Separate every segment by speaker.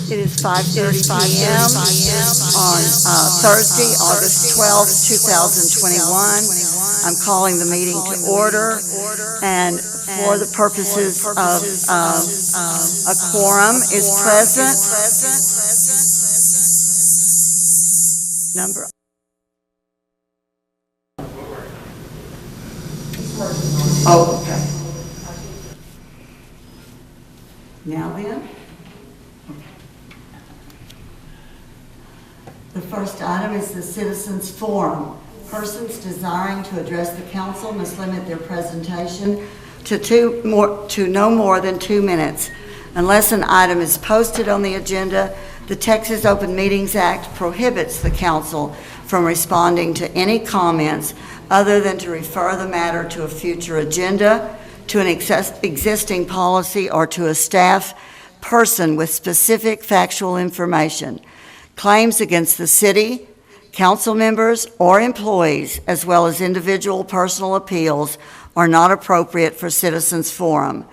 Speaker 1: It is 5:30 p.m. on Thursday, August 12th, 2021. I'm calling the meeting to order, and for the purposes of a quorum is present. Number. Oh, okay. Now then. The first item is the Citizens Forum. Persons desiring to address the council must limit their presentation to no more than 2 minutes. Unless an item is posted on the agenda, the Texas Open Meetings Act prohibits the council from responding to any comments other than to refer the matter to a future agenda, to an existing policy, or to a staff person with specific factual information. Claims against the city, council members, or employees, as well as individual personal appeals, are not appropriate for Citizens Forum.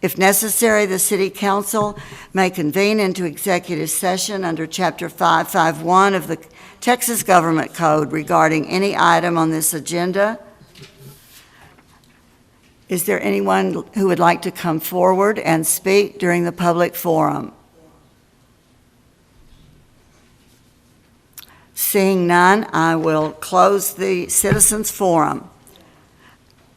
Speaker 1: If necessary, the City Council may convene into executive session under Chapter 551 of the Texas Government Code regarding any item on this agenda. Is there anyone who would like to come forward and speak during the public forum? Seeing none, I will close the Citizens Forum.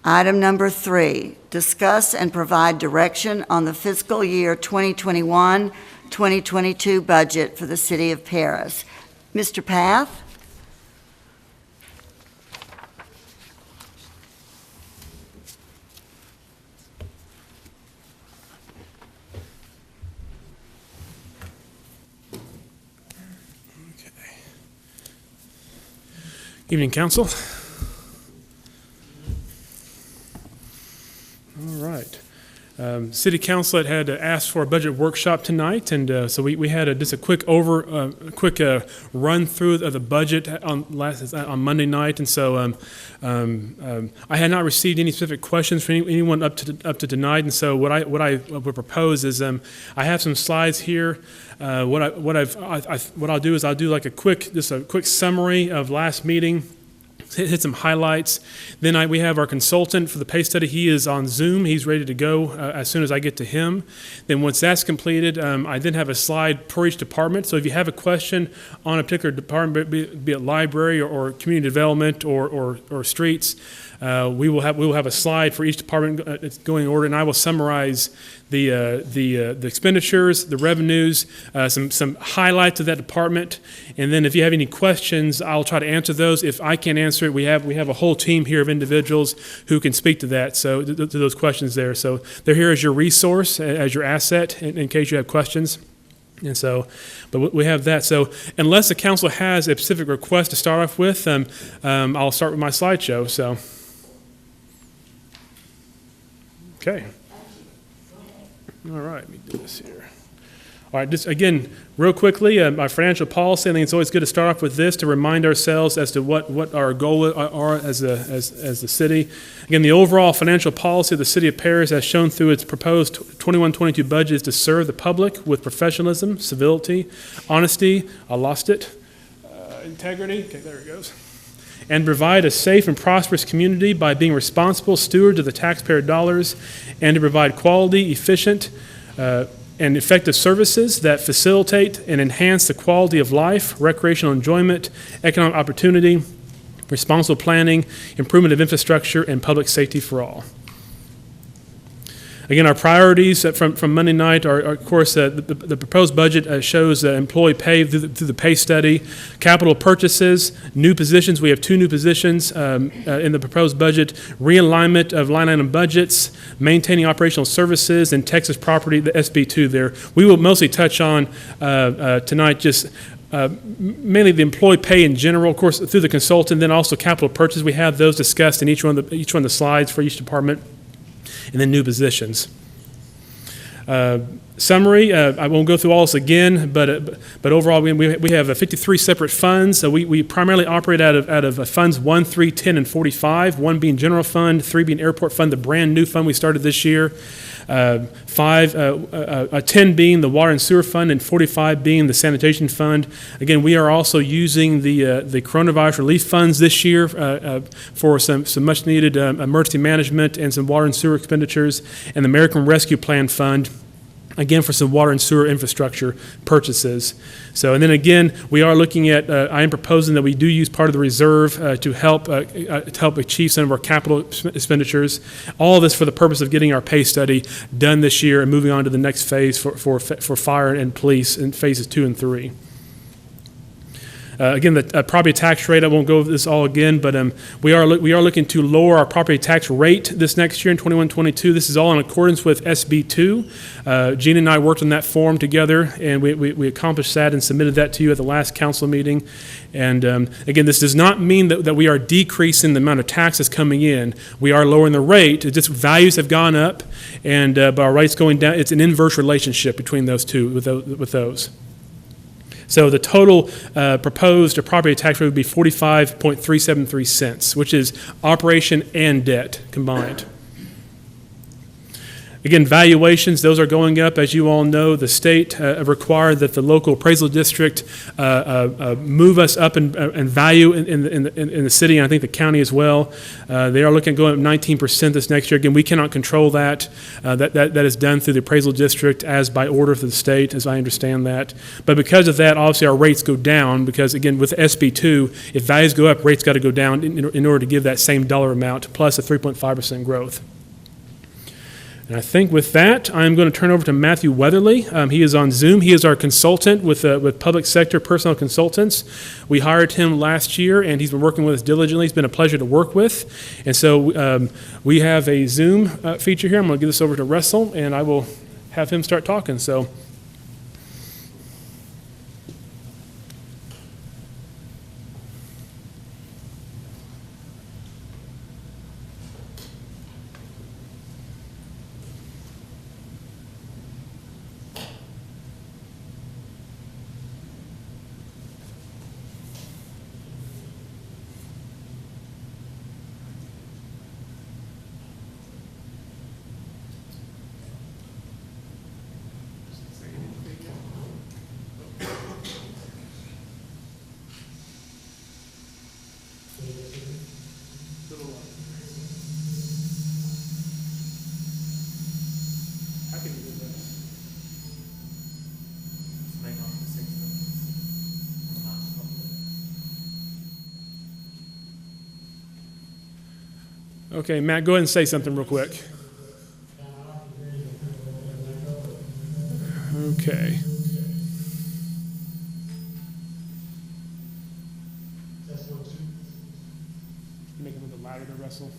Speaker 1: Item number 3, discuss and provide direction on the fiscal year 2021-2022 budget for the City of Paris. Mr. Path?
Speaker 2: Evening, Council. All right. City Council had asked for a budget workshop tonight, and so we had just a quick run through of the budget on Monday night, and so I had not received any specific questions from anyone up to tonight, and so what I would propose is I have some slides here. What I'll do is I'll do like a quick summary of last meeting. Hit some highlights. Then we have our consultant for the pay study. He is on Zoom. He's ready to go as soon as I get to him. Then once that's completed, I then have a slide per each department. So if you have a question on a particular department, be it library or community development or streets, we will have a slide for each department. It's going in order, and I will summarize the expenditures, the revenues, some highlights of that department, and then if you have any questions, I'll try to answer those. If I can't answer it, we have a whole team here of individuals who can speak to that. So to those questions there. So they're here as your resource, as your asset, in case you have questions. And so, but we have that. So unless the council has a specific request to start off with, I'll start with my slideshow. So. Okay. All right, let me do this here. All right, just again, real quickly, our financial policy. I think it's always good to start off with this to remind ourselves as to what our goals are as the city. Again, the overall financial policy of the City of Paris, as shown through its proposed 21-22 budget, is to serve the public with professionalism, civility, honesty. I lost it. Integrity. Okay, there it goes. And provide a safe and prosperous community by being responsible stewards of the taxpayer dollars, and to provide quality, efficient, and effective services that facilitate and enhance the quality of life, recreational enjoyment, economic opportunity, responsible planning, improvement of infrastructure, and public safety for all. Again, our priorities from Monday night are of course, the proposed budget shows employee pay through the pay study, capital purchases, new positions. We have 2 new positions in the proposed budget, realignment of line item budgets, maintaining operational services, and Texas property, the SB2 there. We will mostly touch on tonight just mainly the employee pay in general, of course, through the consultant, then also capital purchase. We have those discussed in each one of the slides for each department. And then new positions. Summary, I won't go through all this again, but overall we have 53 separate funds. So we primarily operate out of funds 1, 3, 10, and 45, 1 being general fund, 3 being airport fund, the brand new fund we started this year. 10 being the water and sewer fund and 45 being the sanitation fund. Again, we are also using the coronavirus relief funds this year for some much needed emergency management and some water and sewer expenditures, and the American Rescue Plan Fund, again, for some water and sewer infrastructure purchases. So, and then again, we are looking at, I am proposing that we do use part of the reserve to help achieve some of our capital expenditures. All of this for the purpose of getting our pay study done this year and moving on to the next phase for fire and police in phases 2 and 3. Again, the property tax rate, I won't go over this all again, but we are looking to lower our property tax rate this next year in 21-22. This is all in accordance with SB 2. Gene and I worked on that form together, and we accomplished that and submitted that to you at the last council meeting. And again, this does not mean that we are decreasing the amount of taxes coming in. We are lowering the rate. It's just values have gone up, and but our rates going down. It's an inverse relationship between those two with those. So the total proposed property tax rate would be 45.373 cents, which is operation and debt combined. Again, valuations, those are going up. As you all know, the state required that the local appraisal district move us up in value in the city, and I think the county as well. They are looking at going up 19% this next year. Again, we cannot control that. That is done through the appraisal district as by order of the state, as I understand that. But because of that, obviously our rates go down because, again, with SB 2, if values go up, rates got to go down in order to give that same dollar amount plus a 3.5% growth. And I think with that, I'm going to turn over to Matthew Weatherly. He is on Zoom. He is our consultant with Public Sector Personnel Consultants. We hired him last year, and he's been working with us diligently. It's been a pleasure to work with. And so we have a Zoom feature here. I'm going to give this over to Russell, and I will have him start talking. So. Okay, Matt, go ahead and say something real quick. Okay. Make it a little bit louder there, Russell.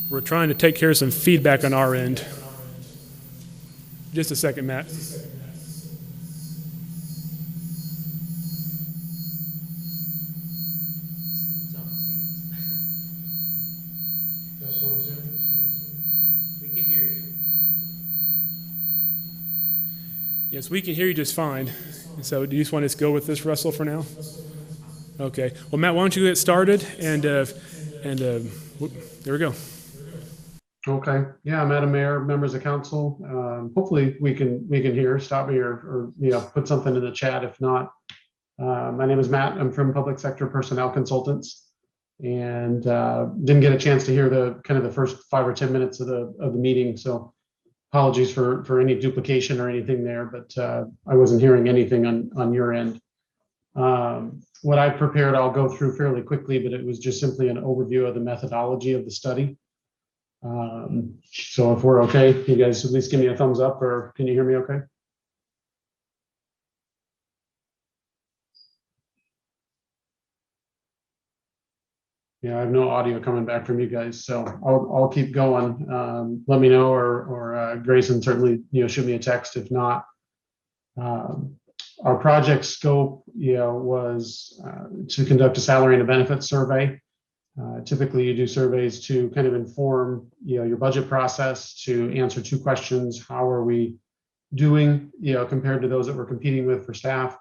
Speaker 2: We're trying to take care of some feedback on our end. Just a second, Matt.
Speaker 3: We can hear you.
Speaker 2: Yes, we can hear you just fine. So do you just want to go with this, Russell, for now? Okay. Well, Matt, why don't you get started? And there we go.
Speaker 4: Okay. Yeah, Madam Mayor, members of council. Hopefully we can hear. Stop me or put something in the chat. If not, my name is Matt. I'm from Public Sector Personnel Consultants, and didn't get a chance to hear the first 5 or 10 minutes of the meeting. So apologies for any duplication or anything there, but I wasn't hearing anything on your end. What I prepared, I'll go through fairly quickly, but it was just simply an overview of the methodology of the study. So if we're okay, you guys at least give me a thumbs up, or can you hear me okay? Yeah, I have no audio coming back from you guys, so I'll keep going. Let me know, or Grayson certainly shoot me a text if not. Our project scope, was to conduct a salary and a benefits survey. Typically, you do surveys to kind of inform, your budget process, to answer two questions: how are we doing, compared to those that we're competing with for staff,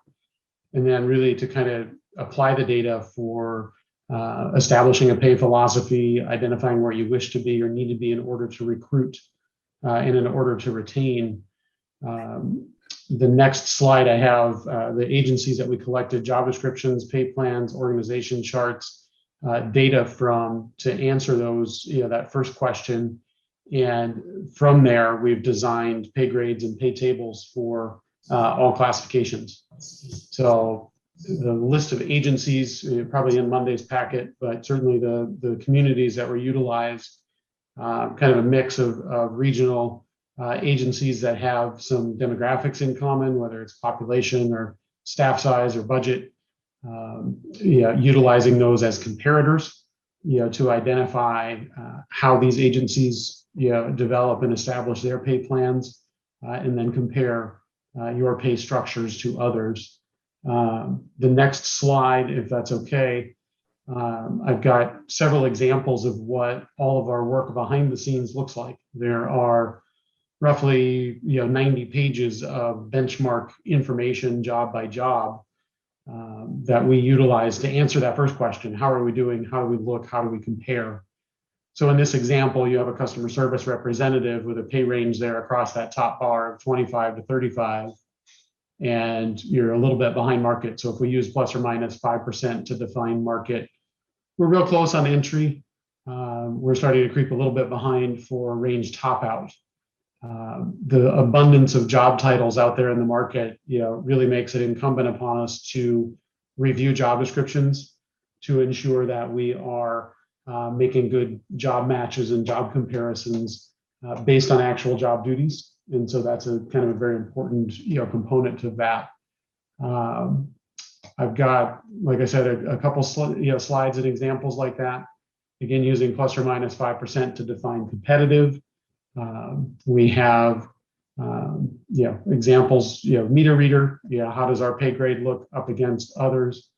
Speaker 4: and then really to kind of apply the data for establishing a pay philosophy, identifying where you wish to be or need to be in order to recruit and in order to retain. The next slide I have the agencies that we collected job descriptions, pay plans, organization charts, data from to answer those, that first question. And from there, we've designed pay grades and pay tables for all classifications. So the list of agencies, probably in Monday's packet, but certainly the communities that were utilized, kind of a mix of regional agencies that have some demographics in common, whether it's population or staff size or budget, utilizing those as comparators, to identify how these agencies, develop and establish their pay plans, and then compare your pay structures to others. The next slide, if that's okay, I've got several examples of what all of our work behind the scenes looks like. There are roughly 90 pages of benchmark information job by job that we utilize to answer that first question: how are we doing? How do we look? How do we compare? So in this example, you have a customer service representative with a pay range there across that top bar of 25 to 35, and you're a little bit behind market. So if we use plus or minus 5% to define market, we're real close on entry. We're starting to creep a little bit behind for range top out. The abundance of job titles out there in the market, really makes it incumbent upon us to review job descriptions to ensure that we are making good job matches and job comparisons based on actual job duties. And so that's a kind of a very important, component to that. I've got, like I said, a couple slides and examples like that. Again, using plus or minus 5% to define competitive. We have, examples, meter reader. How does our pay grade look up against others?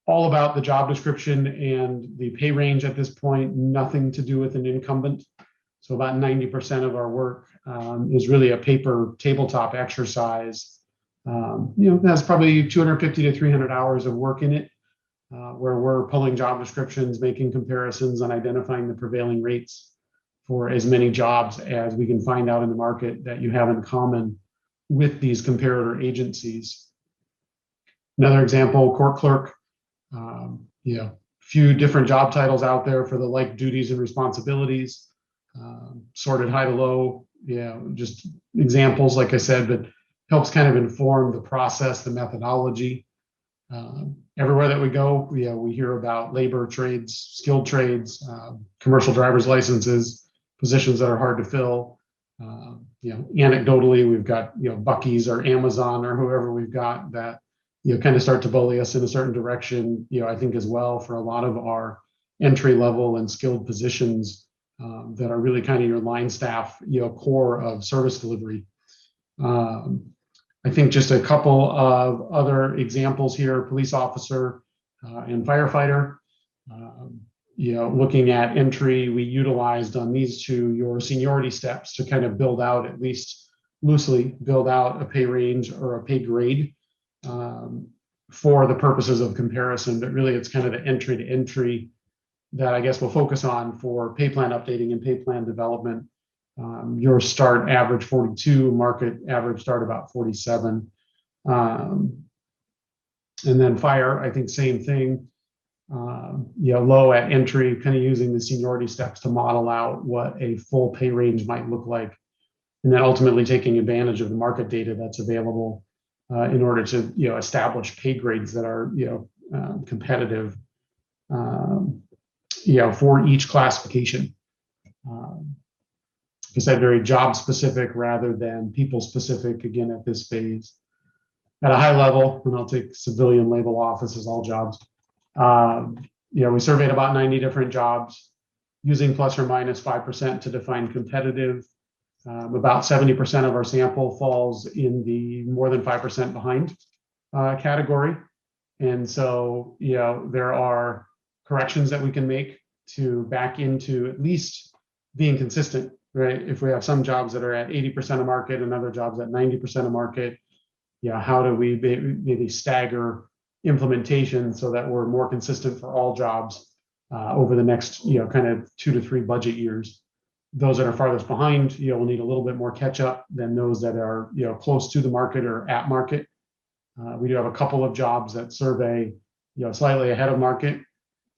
Speaker 4: All about the job description and the pay range at this point, nothing to do with an incumbent. So about 90% of our work is really a paper tabletop exercise. That's probably 250 to 300 hours of work in it, where we're pulling job descriptions, making comparisons, and identifying the prevailing rates for as many jobs as we can find out in the market that you have in common with these comparator agencies. Another example, court clerk. Few different job titles out there for the like duties and responsibilities, sorted high to low, just examples, like I said, but helps kind of inform the process, the methodology. Everywhere that we go, we hear about labor trades, skilled trades, commercial driver's licenses, positions that are hard to fill. Anecdotally, we've got, Buc-ee's or Amazon or whoever we've got that, kind of start to bully us in a certain direction, I think as well, for a lot of our entry level and skilled positions that are really kind of your line staff, core of service delivery. I think just a couple of other examples here: police officer and firefighter. Looking at entry, we utilized on these two your seniority steps to kind of build out, at least loosely build out, a pay range or a pay grade for the purposes of comparison. But really, it's kind of the entry to entry that I guess we'll focus on for pay plan updating and pay plan development. Your start average 42, market average start about 47. And then fire, I think same thing. Low at entry, kind of using the seniority steps to model out what a full pay range might look like. And then ultimately taking advantage of the market data that's available in order to, establish pay grades that are, competitive, for each classification. Like I said, very job specific rather than people specific, again, at this phase. At a high level, and I'll take civilian label off, as all jobs. We surveyed about 90 different jobs using plus or minus 5% to define competitive. About 70% of our sample falls in the more than 5% behind. category. And so, there are corrections that we can make to back into at least being consistent, right? If we have some jobs that are at 80% of market and other jobs at 90% of market, how do we maybe stagger implementation so that we're more consistent for all jobs over the next, kind of 2 to 3 budget years. Those that are farthest behind, will need a little bit more catch up than those that are, close to the market or at market. We do have a couple of jobs that survey, slightly ahead of market,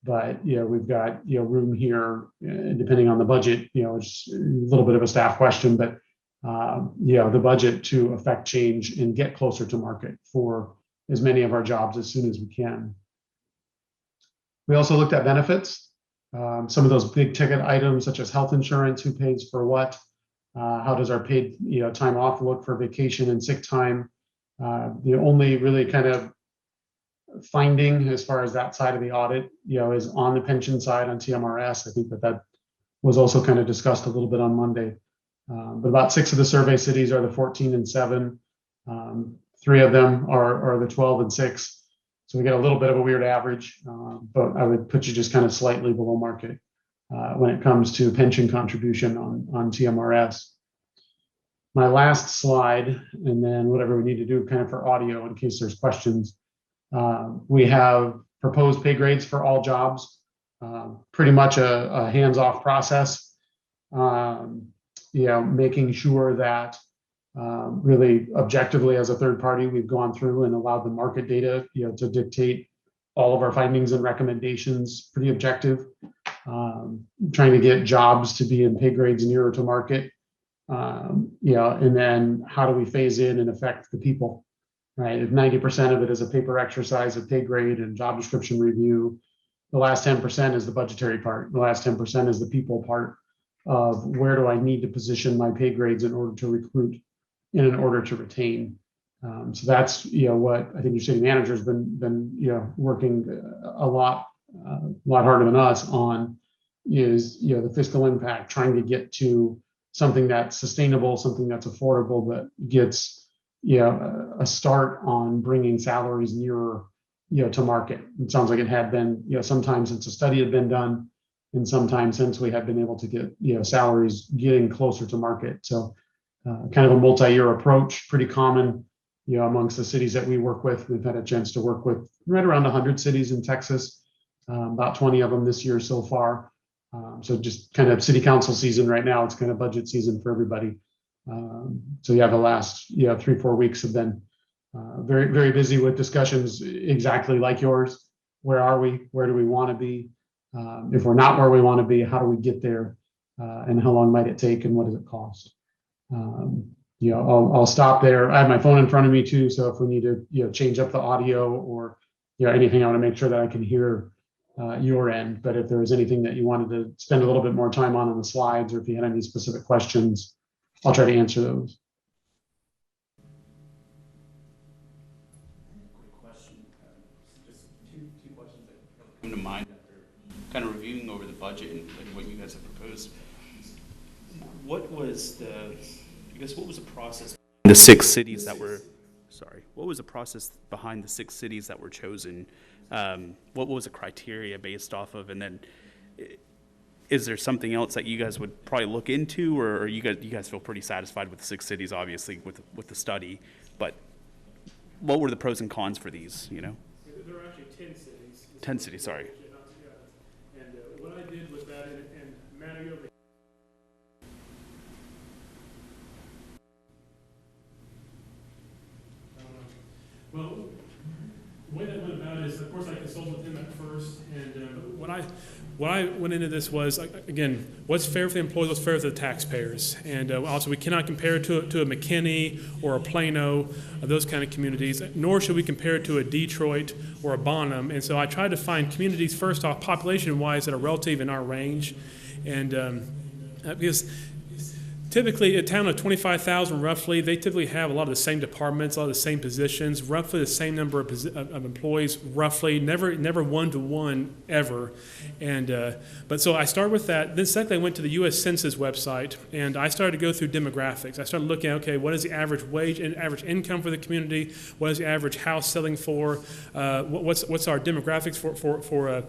Speaker 4: but we've got room here, depending on the budget. It's a little bit of a staff question, but the budget to affect change and get closer to market for as many of our jobs as soon as we can. We also looked at benefits, some of those big ticket items such as health insurance, who pays for what, how does our paid time off look for vacation and sick time. The only really kind of finding as far as that side of the audit, is on the pension side on TMRS. I think that was also kind of discussed a little bit on Monday. But about 6 of the survey cities are the 14 and 7. 3 of them are the 12 and 6. So we get a little bit of a weird average, but I would put you just kind of slightly below market when it comes to pension contribution on TMRS. My last slide, and then whatever we need to do kind of for audio in case there's questions. We have proposed pay grades for all jobs, pretty much a hands-off process. Making sure that really objectively as a third party, we've gone through and allowed the market data, to dictate all of our findings and recommendations, pretty objective. Trying to get jobs to be in pay grades nearer to market. And then how do we phase in and affect the people, right? If 90% of it is a paper exercise of pay grade and job description review, the last 10% is the budgetary part. The last 10% is the people part of where do I need to position my pay grades in order to recruit and in order to retain. So that's, what I think your city manager has been working a lot harder than us on is, the fiscal impact, trying to get to something that's sustainable, something that's affordable, that gets, a start on bringing salaries nearer, to market. It sounds like it had been, sometime since a study had been done, and sometime since we have been able to get, salaries getting closer to market. So kind of a multi-year approach, pretty common, amongst the cities that we work with. We've had a chance to work with right around 100 cities in Texas, about 20 of them this year so far. So just kind of city council season right now. It's kind of budget season for everybody. So the last 3-4 weeks have been very, very busy with discussions exactly like yours. Where are we? Where do we want to be? If we're not where we want to be, how do we get there? And how long might it take? And what does it cost? I'll stop there. I have my phone in front of me too. So if we need to change up the audio or anything, I want to make sure that I can hear your end. But if there was anything that you wanted to spend a little bit more time on the slides, or if you had any specific questions, I'll try to answer those.
Speaker 5: Quick question. Just two questions that come to mind after kind of reviewing over the budget and like what you guys have proposed. What was the process? The 6 cities that were, what was the process behind the 6 cities that were chosen? What was the criteria based off of? And then is there something else that you guys would probably look into, or you guys feel pretty satisfied with the 6 cities, obviously with the study, but what were the pros and cons for these,
Speaker 2: There were actually 10 cities.
Speaker 5: 10 cities, sorry.
Speaker 2: And what I did was that, and Matt, are you over? Well, the way that went about it is, of course, I consulted with him at first, and what I went into this was, again, what's fair for the employees, what's fair for the taxpayers, and also we cannot compare it to a McKinney or a Plano, those kind of communities, nor should we compare it to a Detroit or a Bonham. And so I tried to find communities, first off, population-wise, that are relative in our range, and because Typically, a town of 25,000 roughly, they typically have a lot of the same departments, a lot of the same positions, roughly the same number of employees, roughly, never one-to-one ever. And, but so I started with that. Then secondly, I went to the U.S. Census website, and I started to go through demographics. I started looking at, okay, what is the average wage and average income for the community? What is the average house selling for? What's our demographics for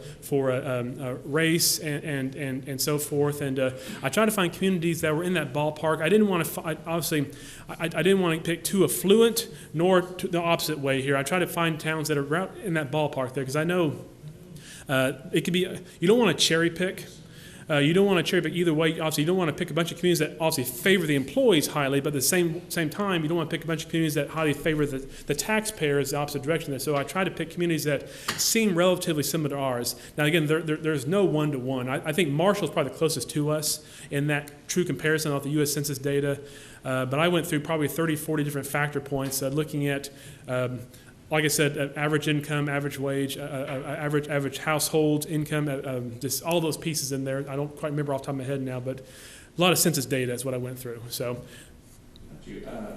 Speaker 2: race and so forth? And I tried to find communities that were in that ballpark. I didn't want to, obviously, I didn't want to pick too affluent nor the opposite way here. I tried to find towns that are right in that ballpark there, because I know it could be, you don't want to cherry pick. You don't want to cherry pick either way. Obviously, you don't want to pick a bunch of communities that obviously favor the employees highly, but at the same time, you don't want to pick a bunch of communities that highly favor the taxpayers the opposite direction there. So I try to pick communities that seem relatively similar to ours. Now, again, there's no one-to-one. I think Marshall's probably the closest to us in that true comparison off the U.S. Census data. But I went through probably 30, 40 different factor points looking at like I said, average income, average wage, average household income, just all those pieces in there. I don't quite remember off the top of my head now, but a lot of census data is what I went through. So,
Speaker 5: Yeah,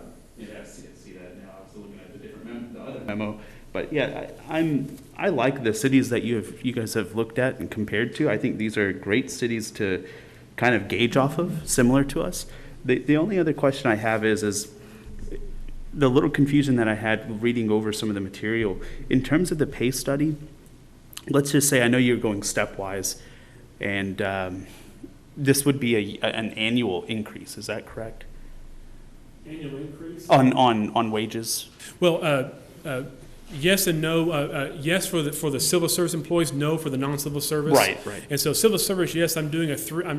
Speaker 5: I see that now. I was looking at the other memo, but yeah, I like the cities that you guys have looked at and compared to. I think these are great cities to kind of gauge off of, similar to us. The only other question I have is the little confusion that I had reading over some of the material. In terms of the pay study, let's just say I know you're going stepwise, and this would be an annual increase. Is that correct?
Speaker 2: annual increase?
Speaker 5: On wages?
Speaker 2: Well, yes and no. Yes for the civil service employees, no for the non-civil service.
Speaker 5: Right.
Speaker 2: And so civil service, yes, I'm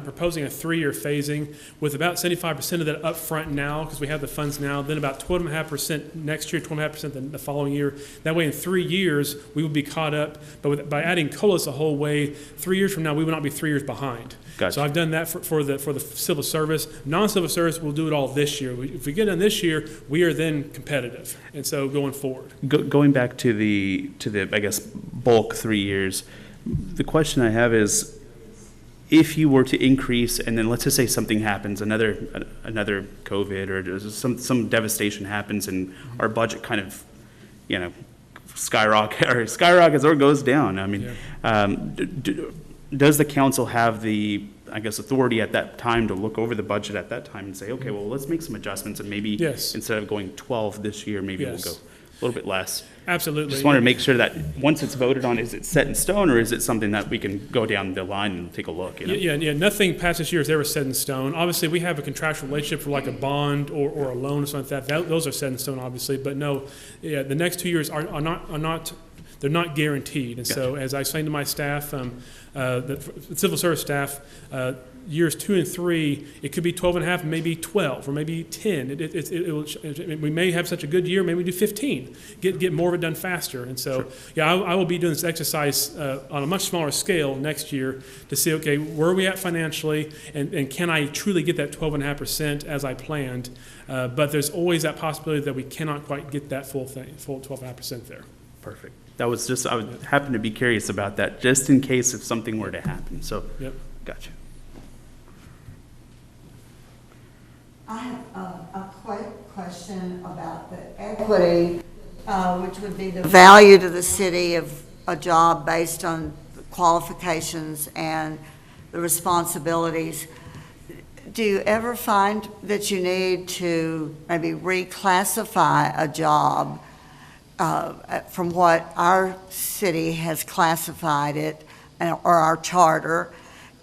Speaker 2: proposing a 3-year phasing with about 75% of that up front now, because we have the funds now, then about 12.5% next year, 12.5% the following year. That way in 3 years, we will be caught up. But by adding COLAs the whole way, 3 years from now, we will not be 3 years behind.
Speaker 5: Gotcha.
Speaker 2: So I've done that for the civil service. Non-civil service, we'll do it all this year. If we get done this year, we are then competitive. And so going forward.
Speaker 5: Going back to the I guess bulk 3 years, the question I have is, if you were to increase, and then let's just say something happens, another COVID or some devastation happens, and our budget kind of, skyrockets or goes down. I mean, does the council have the, I guess, authority at that time to look over the budget at that time and say, okay, well, let's make some adjustments, and maybe instead of going 12 this year, maybe we'll go a little bit less?
Speaker 2: Absolutely.
Speaker 5: Just wanted to make sure that once it's voted on, is it set in stone, or is it something that we can go down the line and take a look?
Speaker 2: Yeah. Nothing past this year is ever set in stone. Obviously, we have a contractual relationship for like a bond or a loan or something like that. Those are set in stone, obviously. But no, the next 2 years are not. They're not guaranteed. And so, as I was saying to my staff, the civil service staff, years 2 and 3, it could be 12.5, maybe 12, or maybe 10. We may have such a good year, maybe we do 15. Get more of it done faster. And so, I will be doing this exercise on a much smaller scale next year to see, okay, where are we at financially, and can I truly get that 12.5% as I planned? But there's always that possibility that we cannot quite get that full 12.5% there.
Speaker 5: Perfect. That was just, I would happen to be curious about that, just in case if something were to happen. So, Gotcha.
Speaker 1: I have a quick question about the equity, which would be the value to the city of a job based on the qualifications and the responsibilities. Do you ever find that you need to maybe reclassify a job from what our city has classified it, or our charter?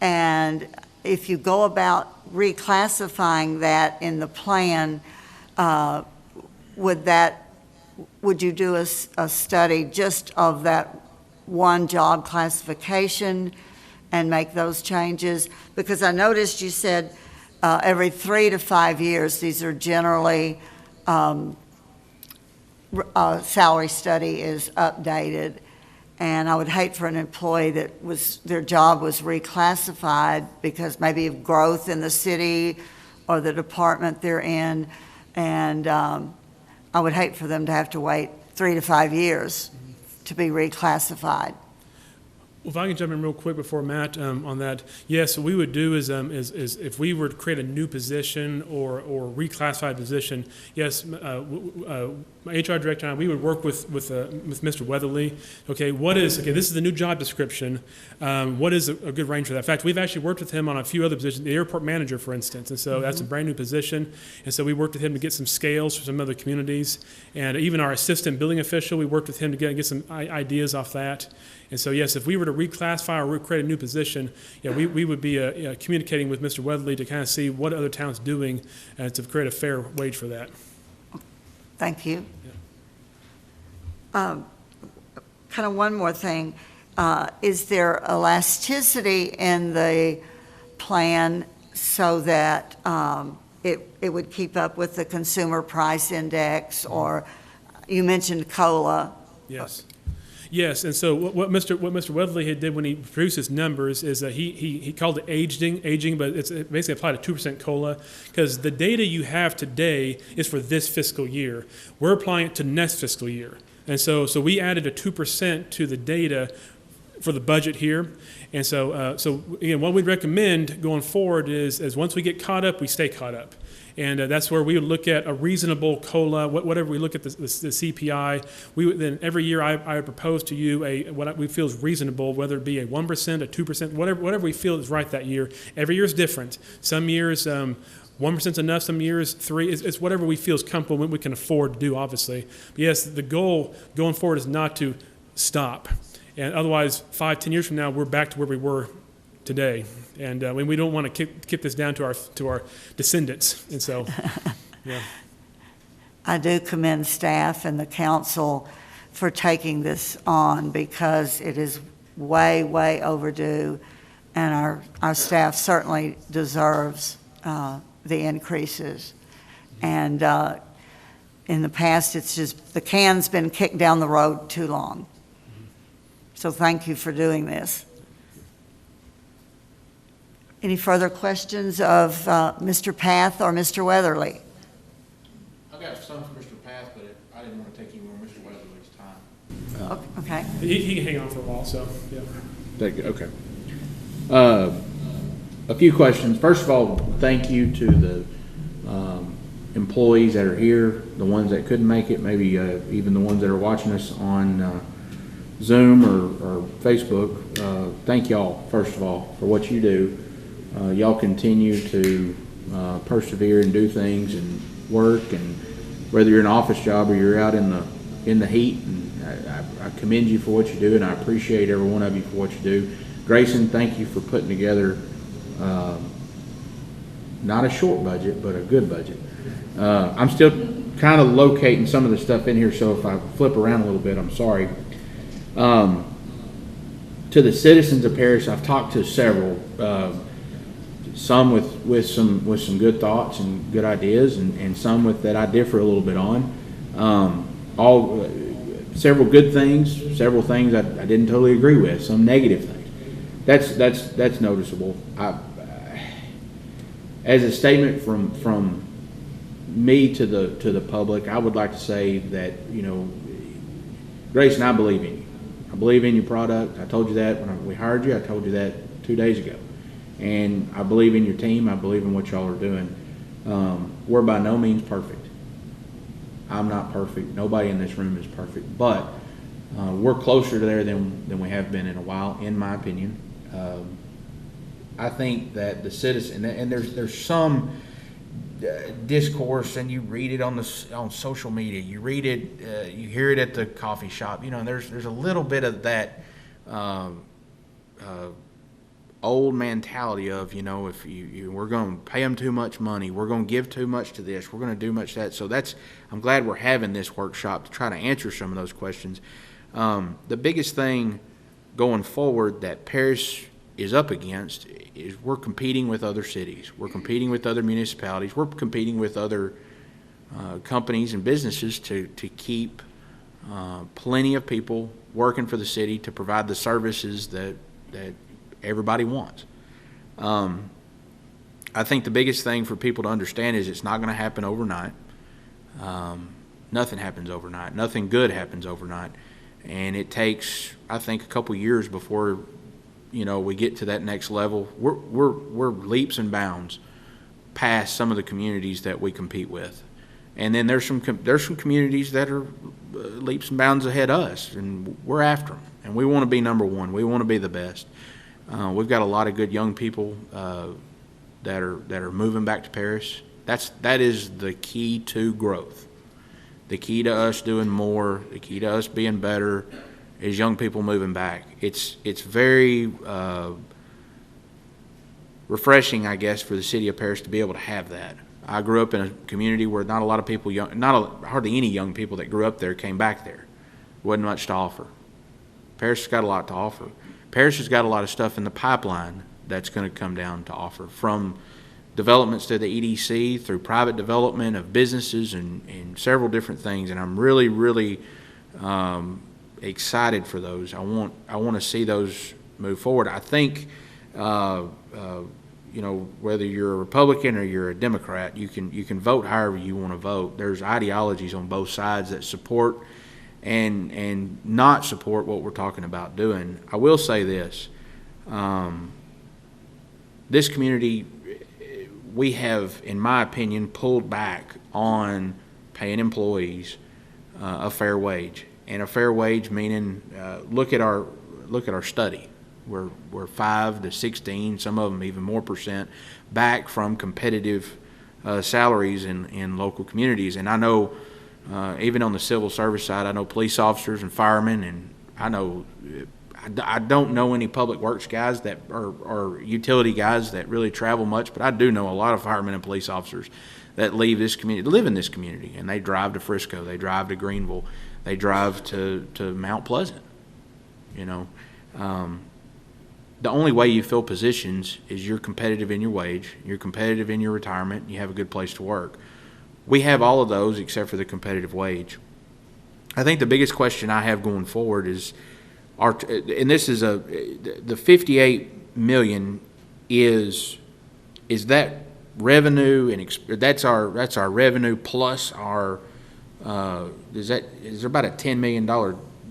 Speaker 1: And if you go about reclassifying that in the plan, would you do a study just of that one job classification and make those changes? Because I noticed you said every 3 to 5 years, these are generally salary study is updated, and I would hate for an employee that their job was reclassified because maybe of growth in the city or the department they're in, and I would hate for them to have to wait 3 to 5 years to be reclassified.
Speaker 2: If I can jump in real quick before Matt on that, yes, what we would do is if we were to create a new position or reclassify a position, yes, my HR director and I, we would work with Mr. Weatherly. Okay, this is the new job description. What is a good range for that? In fact, we've actually worked with him on a few other positions, the airport manager, for instance, and so that's a brand new position. And so we worked with him to get some scales from some other communities, and even our assistant building official, we worked with him to get some ideas off that. And so, yes, if we were to reclassify or create a new position, we would be communicating with Mr. Weatherly to kind of see what other towns doing to create a fair wage for that.
Speaker 1: Thank you. Kind of one more thing. Is there elasticity in the plan so that it would keep up with the consumer price index, or you mentioned COLA?
Speaker 2: Yes. Yes, and so what Mr. Weatherly had did when he produced his numbers is that he called it aging, but it's basically applied to 2% COLA, because the data you have today is for this fiscal year. We're applying it to next fiscal year, and so we added a 2% to the data for the budget here, and so again, what we'd recommend going forward is once we get caught up, we stay caught up. And that's where we would look at a reasonable COLA, whatever we look at the CPI. Then every year I would propose to you what we feel is reasonable, whether it be a 1%, a 2%, whatever we feel is right that year. Every year is different. Some years 1% is enough, some years 3%. It's whatever we feel is comfortable, what we can afford to do, obviously. But yes, the goal going forward is not to stop. And otherwise, 5-10 years from now, we're back to where we were today, and we don't want to keep this down to our descendants, and so, yeah.
Speaker 1: I do commend staff and the council for taking this on, because it is way, way overdue, and our staff certainly deserves the increases. And in the past, it's just the can's been kicked down the road too long. So thank you for doing this. Any further questions of Mr. Path or Mr. Weatherly?
Speaker 6: I've got some for Mr. Path, but I didn't want to take any more of Mr. Weatherly's time.
Speaker 1: Okay.
Speaker 2: He can hang on for a while, so, yeah.
Speaker 6: Okay. A few questions. First of all, thank you to the employees that are here, the ones that couldn't make it, maybe even the ones that are watching us on Zoom or Facebook. Thank y'all, first of all, for what you do. Y'all continue to persevere and do things and work, and whether you're in an office job or you're out in the heat, and I commend you for what you do, and I appreciate every one of you for what you do. Grayson, thank you for putting together not a short budget, but a good budget. I'm still kind of locating some of the stuff in here, so if I flip around a little bit, I'm sorry. To the citizens of Paris, I've talked to several, some with some good thoughts and good ideas, and some with that I differ a little bit on. Several good things, several things I didn't totally agree with, some negative things. That's noticeable. As a statement from me to the public, I would like to say that, Grayson, I believe in you. I believe in your product. I told you that when we hired you. I told you that 2 days ago. And I believe in your team. I believe in what y'all are doing. We're by no means perfect. I'm not perfect. Nobody in this room is perfect. But we're closer to there than we have been in a while, in my opinion. I think that the citizen, and there's some discourse, and you read it on social media, you read it, you hear it at the coffee shop. There's a little bit of that old mentality of, if we're going to pay them too much money, we're going to give too much to this, we're going to do much to that. So I'm glad we're having this workshop to try to answer some of those questions. The biggest thing going forward that Paris is up against is we're competing with other cities. We're competing with other municipalities. We're competing with other companies and businesses to keep plenty of people working for the city to provide the services that everybody wants. I think the biggest thing for people to understand is it's not going to happen overnight. Nothing happens overnight. Nothing good happens overnight. And it takes, I think, a couple years before, we get to that next level. We're leaps and bounds past some of the communities that we compete with. And then there's some communities that are leaps and bounds ahead of us, and we're after them. And we want to be number one. We want to be the best. We've got a lot of good young people that are moving back to Paris. That is the key to growth. The key to us doing more, the key to us being better, is young people moving back. It's very refreshing, I guess, for the city of Paris to be able to have that. I grew up in a community where not a lot of people, hardly any young people that grew up there came back there. Wasn't much to offer. Paris has got a lot to offer. Paris has got a lot of stuff in the pipeline that's going to come down to offer, from developments to the EDC, through private development of businesses and several different things. And I'm really, really excited for those. I want to see those move forward. I think, whether you're a Republican or you're a Democrat, you can vote however you want to vote. There's ideologies on both sides that support and not support what we're talking about doing. I will say this. This community, we have, in my opinion, pulled back on paying employees a fair wage. And a fair wage meaning, look at our study. We're 5 to 16, some of them even more percent, back from competitive salaries in local communities. And I know, even on the civil service side, I know police officers and firemen, and I don't know any public works guys that or utility guys that really travel much, but I do know a lot of firemen and police officers that leave this community, live in this community, and they drive to Frisco, they drive to Greenville, they drive to Mount Pleasant. The only way you fill positions is you're competitive in your wage, you're competitive in your retirement, and you have a good place to work. We have all of those except for the competitive wage. I think the biggest question I have going forward is, and this is the $58 million is that revenue, and that's our revenue plus our is there about a $10 million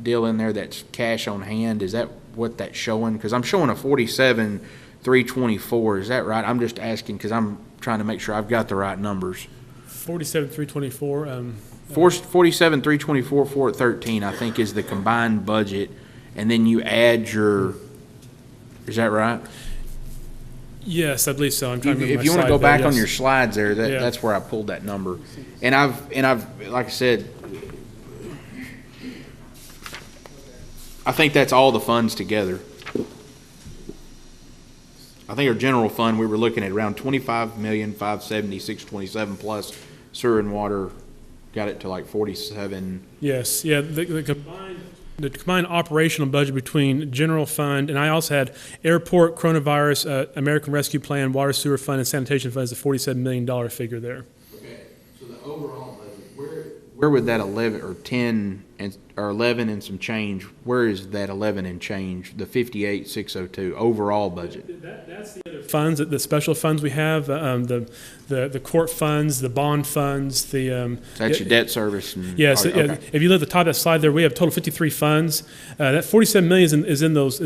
Speaker 6: deal in there that's cash on hand? Is that what that's showing? Because I'm showing a 47,324. Is that right? I'm just asking because I'm trying to make sure I've got the right numbers.
Speaker 2: 47,324.
Speaker 6: 47,324, 413, I think, is the combined budget, and then you add your. Is that right?
Speaker 2: Yes, I believe so. I'm trying to remember
Speaker 6: if you want to go
Speaker 2: there,
Speaker 6: back on
Speaker 2: yes.
Speaker 6: your slides there,
Speaker 2: Yeah.
Speaker 6: that's where I pulled that number. And I've like I said, I think that's all the funds together. I think our general fund, we were looking at around 25,570,627 plus sewer and water, got it to like 47.
Speaker 2: Yes, yeah, the combined operational budget between general fund, and I also had airport, coronavirus, American Rescue Plan, water sewer fund, and sanitation fund is a $47 million figure there.
Speaker 6: Okay, so the overall budget, where would that 11 or 10 or 11 and some change, where is that 11 and change, the 58,602 overall budget?
Speaker 2: That's the other funds, the special funds we have, the court funds, the bond funds,
Speaker 6: That's your debt service. And,
Speaker 2: yes.
Speaker 6: okay.
Speaker 2: If you look at the top of that slide there, we have a total of 53 funds. That 47 million is in those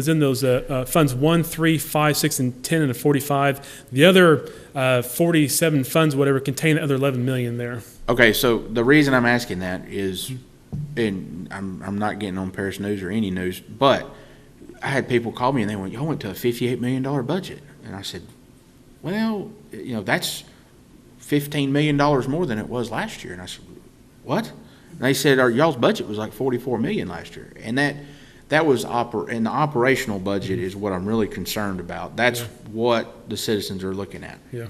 Speaker 2: funds 1, 3, 5, 6, and 10, and the 45. The other 47 funds, whatever, contain the other 11 million there.
Speaker 6: Okay, so the reason I'm asking that is, and I'm not getting on Paris News or any news, but I had people call me and they went, "Y'all went to a $58 million budget," and I said, "Well, that's $15 million more than it was last year." And I said, "What?" And they said, "Y'all's budget was like $44 million last year," and that was and the operational budget is what I'm really concerned about. That's what the citizens are looking at.
Speaker 2: Yeah.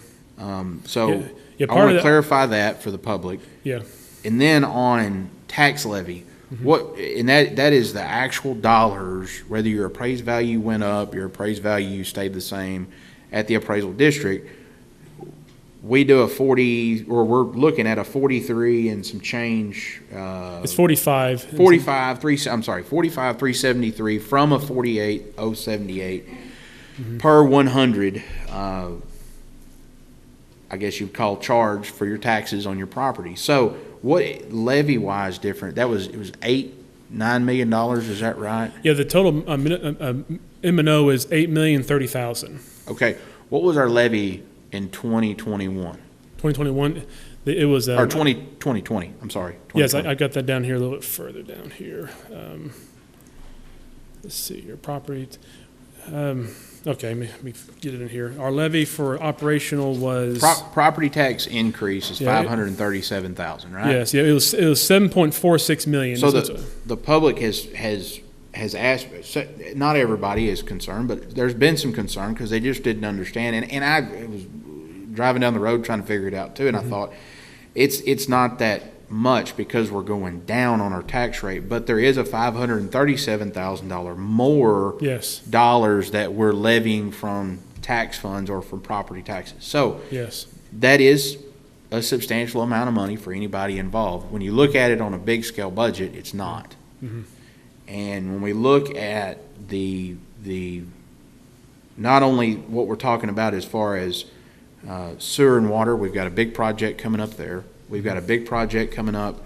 Speaker 6: So
Speaker 2: Yeah,
Speaker 6: I want to clarify that for the public.
Speaker 2: Yeah.
Speaker 6: And then on tax levy, that is the actual dollars, whether your appraised value went up, your appraised value stayed the same at the appraisal district. We do we're looking at a 43 and some change.
Speaker 2: It's 45.
Speaker 6: 45,373 from a 48,078 per 100. I guess you'd call charge for your taxes on your property. So what levy-wise different? It was $8 $9 million, is that right?
Speaker 2: Yeah, the total M&O is $8,030,000.
Speaker 6: Okay, what was our levy in 2021?
Speaker 2: 2021, it was.
Speaker 6: Or 2020, I'm sorry.
Speaker 2: Yes,
Speaker 6: 2020.
Speaker 2: I got that down here a little bit further down here. Let's see here, property. Okay, let me get it in here. Our levy for operational was.
Speaker 6: Property tax increase is
Speaker 2: Yeah, it-
Speaker 6: 537,000, right?
Speaker 2: Yes, yeah, it was 7.46 million.
Speaker 6: So
Speaker 2: That's
Speaker 6: the public has asked, so not everybody is concerned, but there's been some concern because they just didn't understand. And I was driving down the road trying to figure it out too, and I thought, it's not that much because we're going down on our tax rate, but there is a $537,000 more
Speaker 2: Yes,
Speaker 6: dollars that we're levying from tax funds or from property taxes. So
Speaker 2: yes,
Speaker 6: that is a substantial amount of money for anybody involved. When you look at it on a big scale budget, it's not. And when we look at the not only what we're talking about as far as sewer and water, we've got a big project coming up there. We've got a big project coming up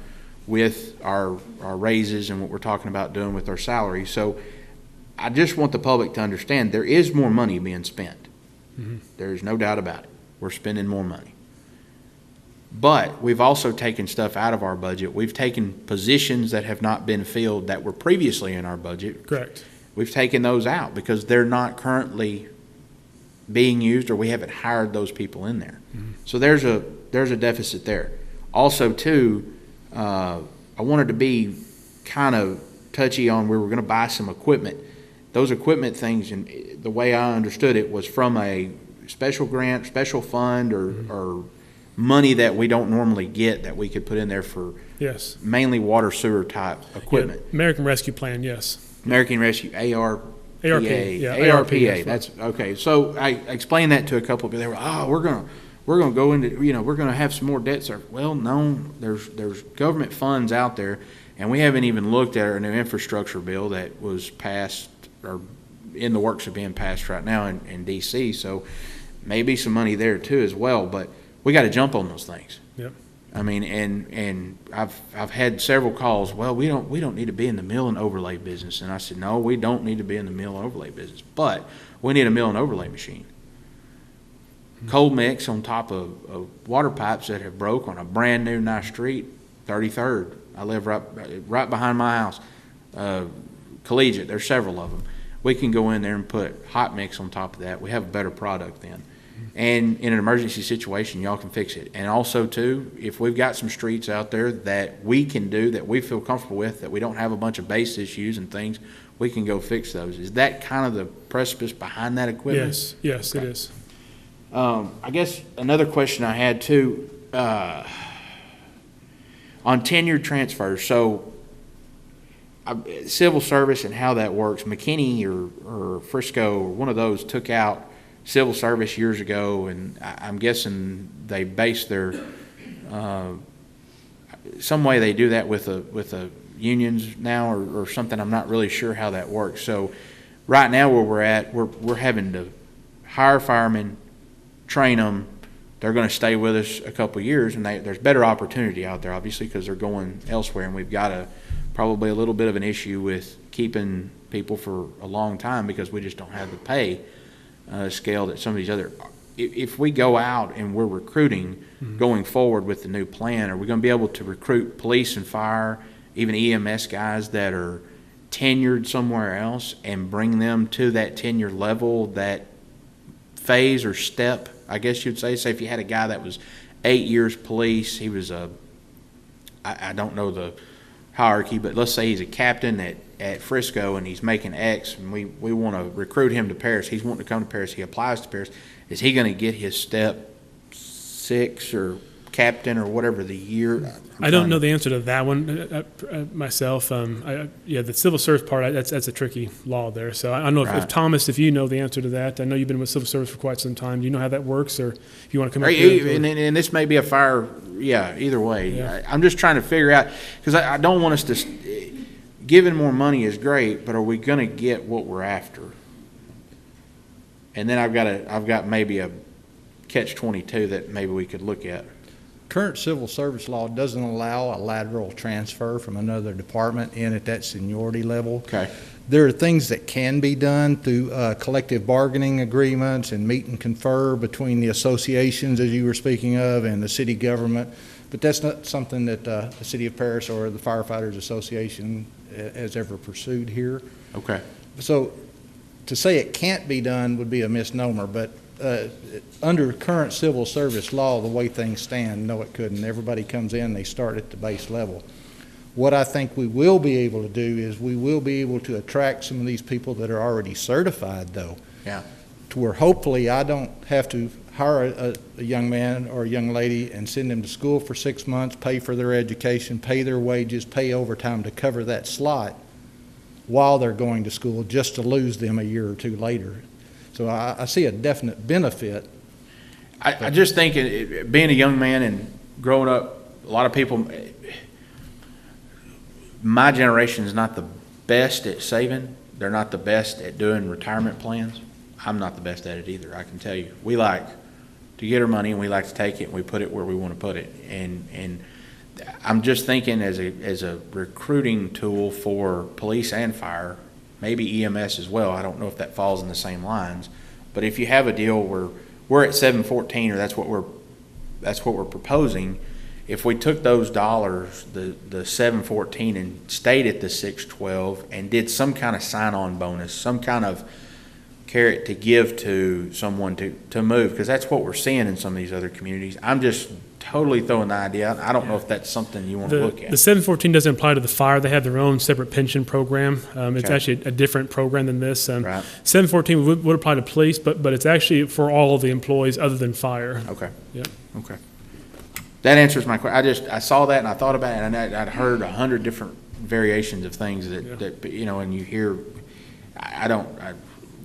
Speaker 6: with our raises and what we're talking about doing with our salary. So I just want the public to understand there is more money being spent. There's no doubt about it. We're spending more money. But we've also taken stuff out of our budget. We've taken positions that have not been filled that were previously in our budget.
Speaker 2: correct.
Speaker 6: We've taken those out because they're not currently being used or we haven't hired those people in there. So there's a deficit there. Also, too, I wanted to be kind of touchy on where we're going to buy some equipment. Those equipment things, and the way I understood it, was from a special grant, special fund, or money that we don't normally get that we could put in there for
Speaker 2: Yes.
Speaker 6: mainly water sewer type equipment.
Speaker 2: Yeah, American Rescue Plan, yes.
Speaker 6: American Rescue, ARPA.
Speaker 2: ARP, yeah,
Speaker 6: ARPA,
Speaker 2: that's
Speaker 6: that's, okay. So I explained that to a couple of people. They were, we're gonna go into, we're gonna have some more debt service. Well, no, there's government funds out there, and we haven't even looked at our new infrastructure bill that was passed or in the works of being passed right now in DC. So maybe some money there too as well, but we got to jump on those things.
Speaker 2: Yep.
Speaker 6: I mean, and I've had several calls. Well, we don't need to be in the mill and overlay business, and I said, no, we don't need to be in the mill and overlay business, but we need a mill and overlay machine. Cold mix on top of water pipes that have broke on a brand new nice street, 33rd. I live right behind my house. Collegiate, there's several of them. We can go in there and put hot mix on top of that. We have a better product then. And in an emergency situation, y'all can fix it. And also, too, if we've got some streets out there that we can do, that we feel comfortable with, that we don't have a bunch of base issues and things, we can go fix those. Is that kind of the precipice behind that equipment?
Speaker 2: Yes,
Speaker 6: Okay.
Speaker 2: it is.
Speaker 6: I guess another question I had, too, on tenured transfers. So civil service and how that works, McKinney or Frisco or one of those took out civil service years ago, and I'm guessing they base their some way they do that with the unions now or something. I'm not really sure how that works. So right now where we're at, we're having to hire firemen, train them. They're going to stay with us a couple of years, and there's better opportunity out there, obviously, because they're going elsewhere, and we've got probably a little bit of an issue with keeping people for a long time because we just don't have the pay scale that some of these other. If we go out and we're recruiting going forward with the new plan, are we going to be able to recruit police and fire, even EMS guys that are tenured somewhere else, and bring them to that tenure level, that phase or step, I guess you'd say? Say if you had a guy that was 8 years police, he was I don't know the hierarchy, but let's say he's a captain at Frisco and he's making X, and we want to recruit him to Paris. He's wanting to come to Paris. He applies to Paris. Is he going to get his step 6 or captain or whatever the year?
Speaker 2: I don't know the answer to that one myself. The civil service part, that's a tricky law there. So I don't know if
Speaker 6: Right.
Speaker 2: Thomas, if you know the answer to that. I know you've been with civil service for quite some time. Do you know how that works, or if you want to come up here?
Speaker 6: And this may be a fire, either way.
Speaker 2: Yeah.
Speaker 6: I'm just trying to figure out, because I don't want us to, giving more money is great, but are we going to get what we're after? And then I've got maybe a catch-22 that maybe we could look at.
Speaker 7: current civil service law doesn't allow a lateral transfer from another department in at that seniority level.
Speaker 6: Okay.
Speaker 7: There are things that can be done through collective bargaining agreements and meet and confer between the associations, as you were speaking of, and the city government, but that's not something that the City of Paris or the Firefighters Association has ever pursued here.
Speaker 6: Okay.
Speaker 7: So to say it can't be done would be a misnomer, but under current civil service law, the way things stand, no, it couldn't. Everybody comes in, they start at the base level. What I think we will be able to do is we will be able to attract some of these people that are already certified, though.
Speaker 6: Yeah.
Speaker 7: To where hopefully I don't have to hire a young man or a young lady and send them to school for 6 months, pay for their education, pay their wages, pay overtime to cover that slot while they're going to school, just to lose them a year or two later. So I see a definite benefit.
Speaker 6: I just think being a young man and growing up, a lot of people, my generation is not the best at saving. They're not the best at doing retirement plans. I'm not the best at it either, I can tell you. We like to get our money and we like to take it and we put it where we want to put it. And I'm just thinking as a recruiting tool for police and fire, maybe EMS as well. I don't know if that falls in the same lines, but if you have a deal where we're at 714, or that's what we're proposing, if we took those dollars, the 714, and stayed at the 612 and did some kind of sign-on bonus, some kind of carrot to give to someone to move, because that's what we're seeing in some of these other communities. I'm just totally throwing the idea out. I don't know if that's something you want to look at.
Speaker 2: The 714 doesn't apply to the fire. They have their own separate pension program. It's
Speaker 6: Okay.
Speaker 2: actually a different program than this.
Speaker 6: Right.
Speaker 2: 714 would apply to police, but it's actually for all of the employees other than fire.
Speaker 6: Okay.
Speaker 2: Yeah.
Speaker 6: Okay. That answers my question. I saw that and I thought about it, and I'd heard 100 different variations of things that and you hear. I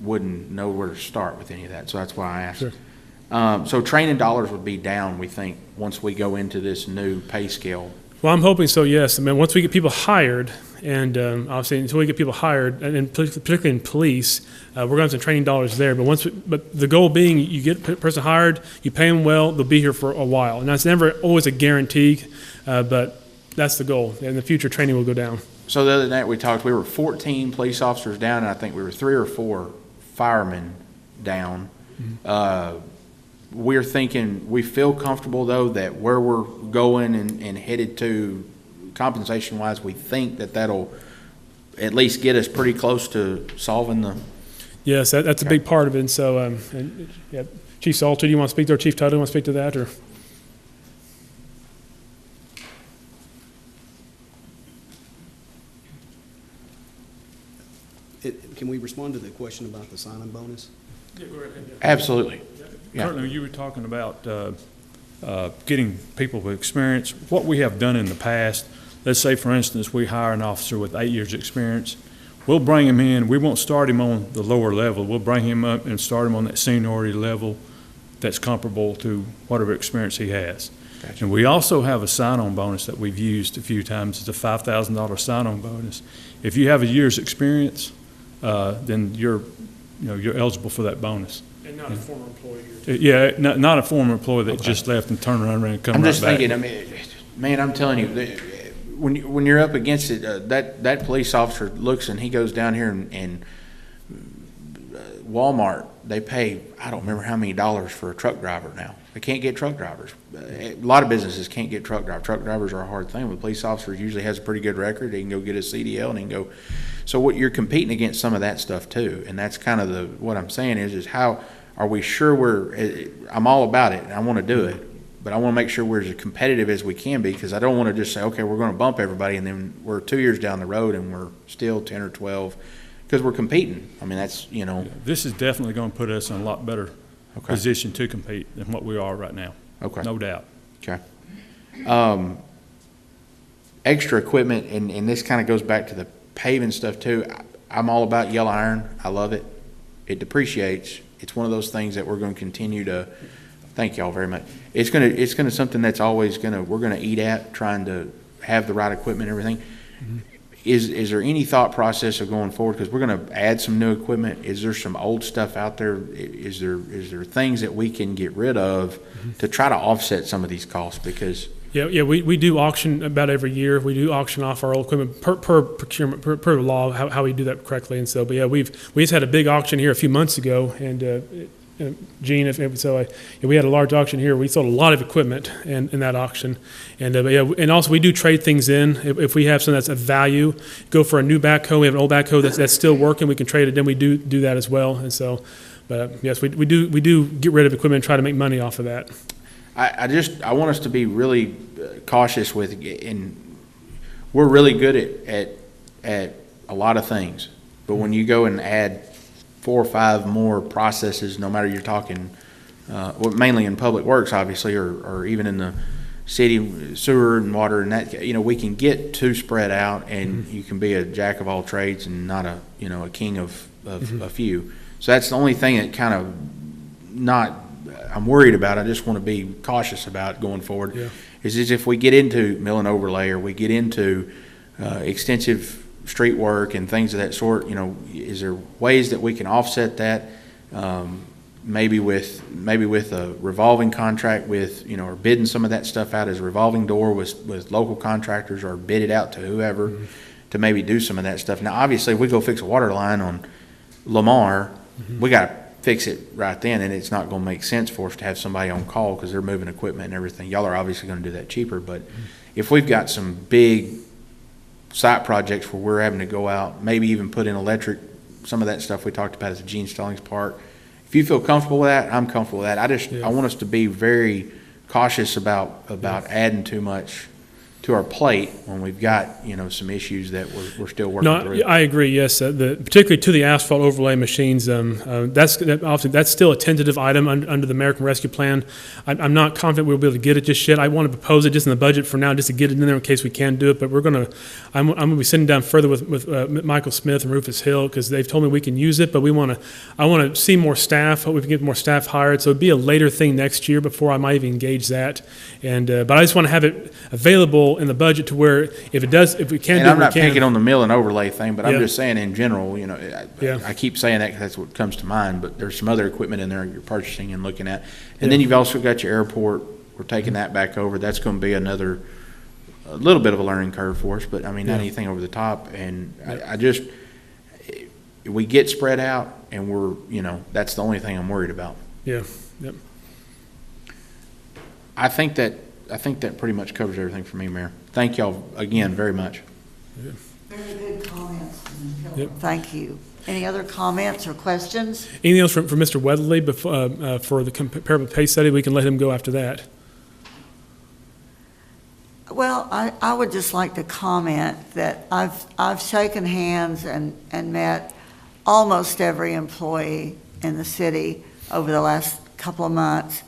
Speaker 6: wouldn't know where to start with any of that, so that's why I asked.
Speaker 2: Sure.
Speaker 6: So training dollars would be down, we think, once we go into this new pay scale.
Speaker 2: Well, I'm hoping so, yes. I mean, once we get people hired, and obviously until we get people hired, and particularly in police, we're going to have some training dollars there. But the goal being, you get a person hired, you pay them well, they'll be here for a while. And that's never always a guarantee, but that's the goal. In the future, training will go down.
Speaker 6: So the other night we were 14 police officers down, and I think we were 3 or 4 firemen down. We're thinking, we feel comfortable, though, that where we're going and headed to compensation-wise, we think that'll at least get us pretty close to solving the...
Speaker 2: Yes, that's a big part of it. And so, Chief Salter, do you want to speak to, or Chief Tuttle, do you want to speak to that? Or
Speaker 8: Can we respond to the question about the sign-on bonus?
Speaker 6: Absolutely. Yeah.
Speaker 9: Currently, you were talking about getting people with experience. What we have done in the past, let's say, for instance, we hire an officer with 8 years' experience. We'll bring him in. We won't start him on the lower level. We'll bring him up and start him on that seniority level that's comparable to whatever experience he has.
Speaker 6: Gotcha.
Speaker 9: And we also have a sign-on bonus that we've used a few times. It's a $5,000 sign-on bonus. If you have a year's experience, then you're eligible for that bonus.
Speaker 2: and not a former employee here.
Speaker 9: Yeah, not a former employee that just left and turned around and come
Speaker 6: I'm
Speaker 9: right
Speaker 6: just
Speaker 9: back.
Speaker 6: thinking, I mean, man, I'm telling you, when you're up against it, that police officer looks and he goes down here and Walmart, they pay, I don't remember how many dollars for a truck driver now. They can't get truck drivers. A lot of businesses can't get truck drivers. Truck drivers are a hard thing. But a police officer usually has a pretty good record. He can go get a CDL and he can go. So what you're competing against some of that stuff too. And that's kind of what I'm saying is how are we sure I'm all about it and I want to do it. But I want to make sure we're as competitive as we can be, because I don't want to just say, okay, we're going to bump everybody and then we're 2 years down the road and we're still 10 or 12 because we're competing. I mean, that's,
Speaker 9: This is definitely going to put us in a lot better position to compete than what we are right now.
Speaker 6: Okay.
Speaker 9: No doubt.
Speaker 6: Okay. Extra equipment, and this kind of goes back to the paving stuff too. I'm all about yellow iron. I love it. It depreciates. It's one of those things that we're going to continue to. Thank y'all very much. It's gonna something that's always we're gonna eat at, trying to have the right equipment and everything.
Speaker 9: Mm-hmm.
Speaker 6: is there any thought process of going forward? Because we're going to add some new equipment. Is there some old stuff out there? Is there things that we can get rid of to try to offset some of these costs? Because
Speaker 2: Yeah, we do auction about every year. We do auction off our old equipment per procurement, per law, how we do that correctly. And so, but yeah, we just had a big auction here a few months ago, and Gene, we had a large auction here. We sold a lot of equipment in that auction, and but yeah, and also we do trade things in. If we have something that's of value, go for a new backhoe. We have an old backhoe that's still working. We can trade it in. We do that as well. And so, but yes, we do get rid of equipment and try to make money off of that.
Speaker 6: I want us to be really cautious with, and we're really good at a lot of things, but when you go and add 4 or 5 more processes, no matter you're talking, well, mainly in public works, obviously, or even in the city sewer and water and that, we can get too spread out, and you can be a jack of all trades and not a king of a few. So that's the only thing that kind of I'm worried about. I just want to be cautious about going forward.
Speaker 2: Yeah.
Speaker 6: Is if we get into mill and overlay, or we get into extensive street work and things of that sort, is there ways that we can offset that? Maybe with a revolving contract with, or bidding some of that stuff out as a revolving door with local contractors, or bid it out to whoever to maybe do some of that stuff. Now, obviously, if we go fix a water line on Lamar, we got to fix it right then, and it's not going to make sense for us to have somebody on call because they're moving equipment and everything. Y'all are obviously going to do that cheaper, but if we've got some big site projects where we're having to go out, maybe even put in electric, some of that stuff we talked about at the Gene Stallings Park. If you feel comfortable with that, I'm comfortable with that. I want us to be very cautious about adding too much to our plate when we've got some issues that we're still working through.
Speaker 2: No, I agree. Yes, particularly to the asphalt overlay machines. That's still a tentative item under the American Rescue Plan. I'm not confident we'll be able to get it just yet. I want to propose it just in the budget for now, just to get it in there in case we can do it. But I'm going to be sitting down further with Michael Smith and Rufus Hill, because they've told me we can use it. But I want to see more staff. Hope we can get more staff hired. So it'd be a later thing next year before I might even engage that. And but I just want to have it available in the budget to where if we can do it, we can.
Speaker 6: And I'm not picking on the mill and overlay thing, but I'm just saying in general,
Speaker 2: Yeah.
Speaker 6: I keep saying that because that's what comes to mind, but there's some other equipment in there you're purchasing and looking at. And then you've also got your airport. We're taking that back over. That's going to be a little bit of a learning curve for us, but I mean, not anything over the top. And we get spread out, and that's the only thing I'm worried about.
Speaker 2: Yeah. Yep.
Speaker 6: I think that pretty much covers everything for me, Mayor. Thank y'all again very much.
Speaker 1: Very good comments.
Speaker 2: Yep.
Speaker 1: Thank you. Any other comments or questions?
Speaker 2: Anything else from Mr. Weatherly before, for the comparable pay study? We can let him go after that.
Speaker 1: Well, I would just like to comment that I've shaken hands and met almost every employee in the city over the last couple of months,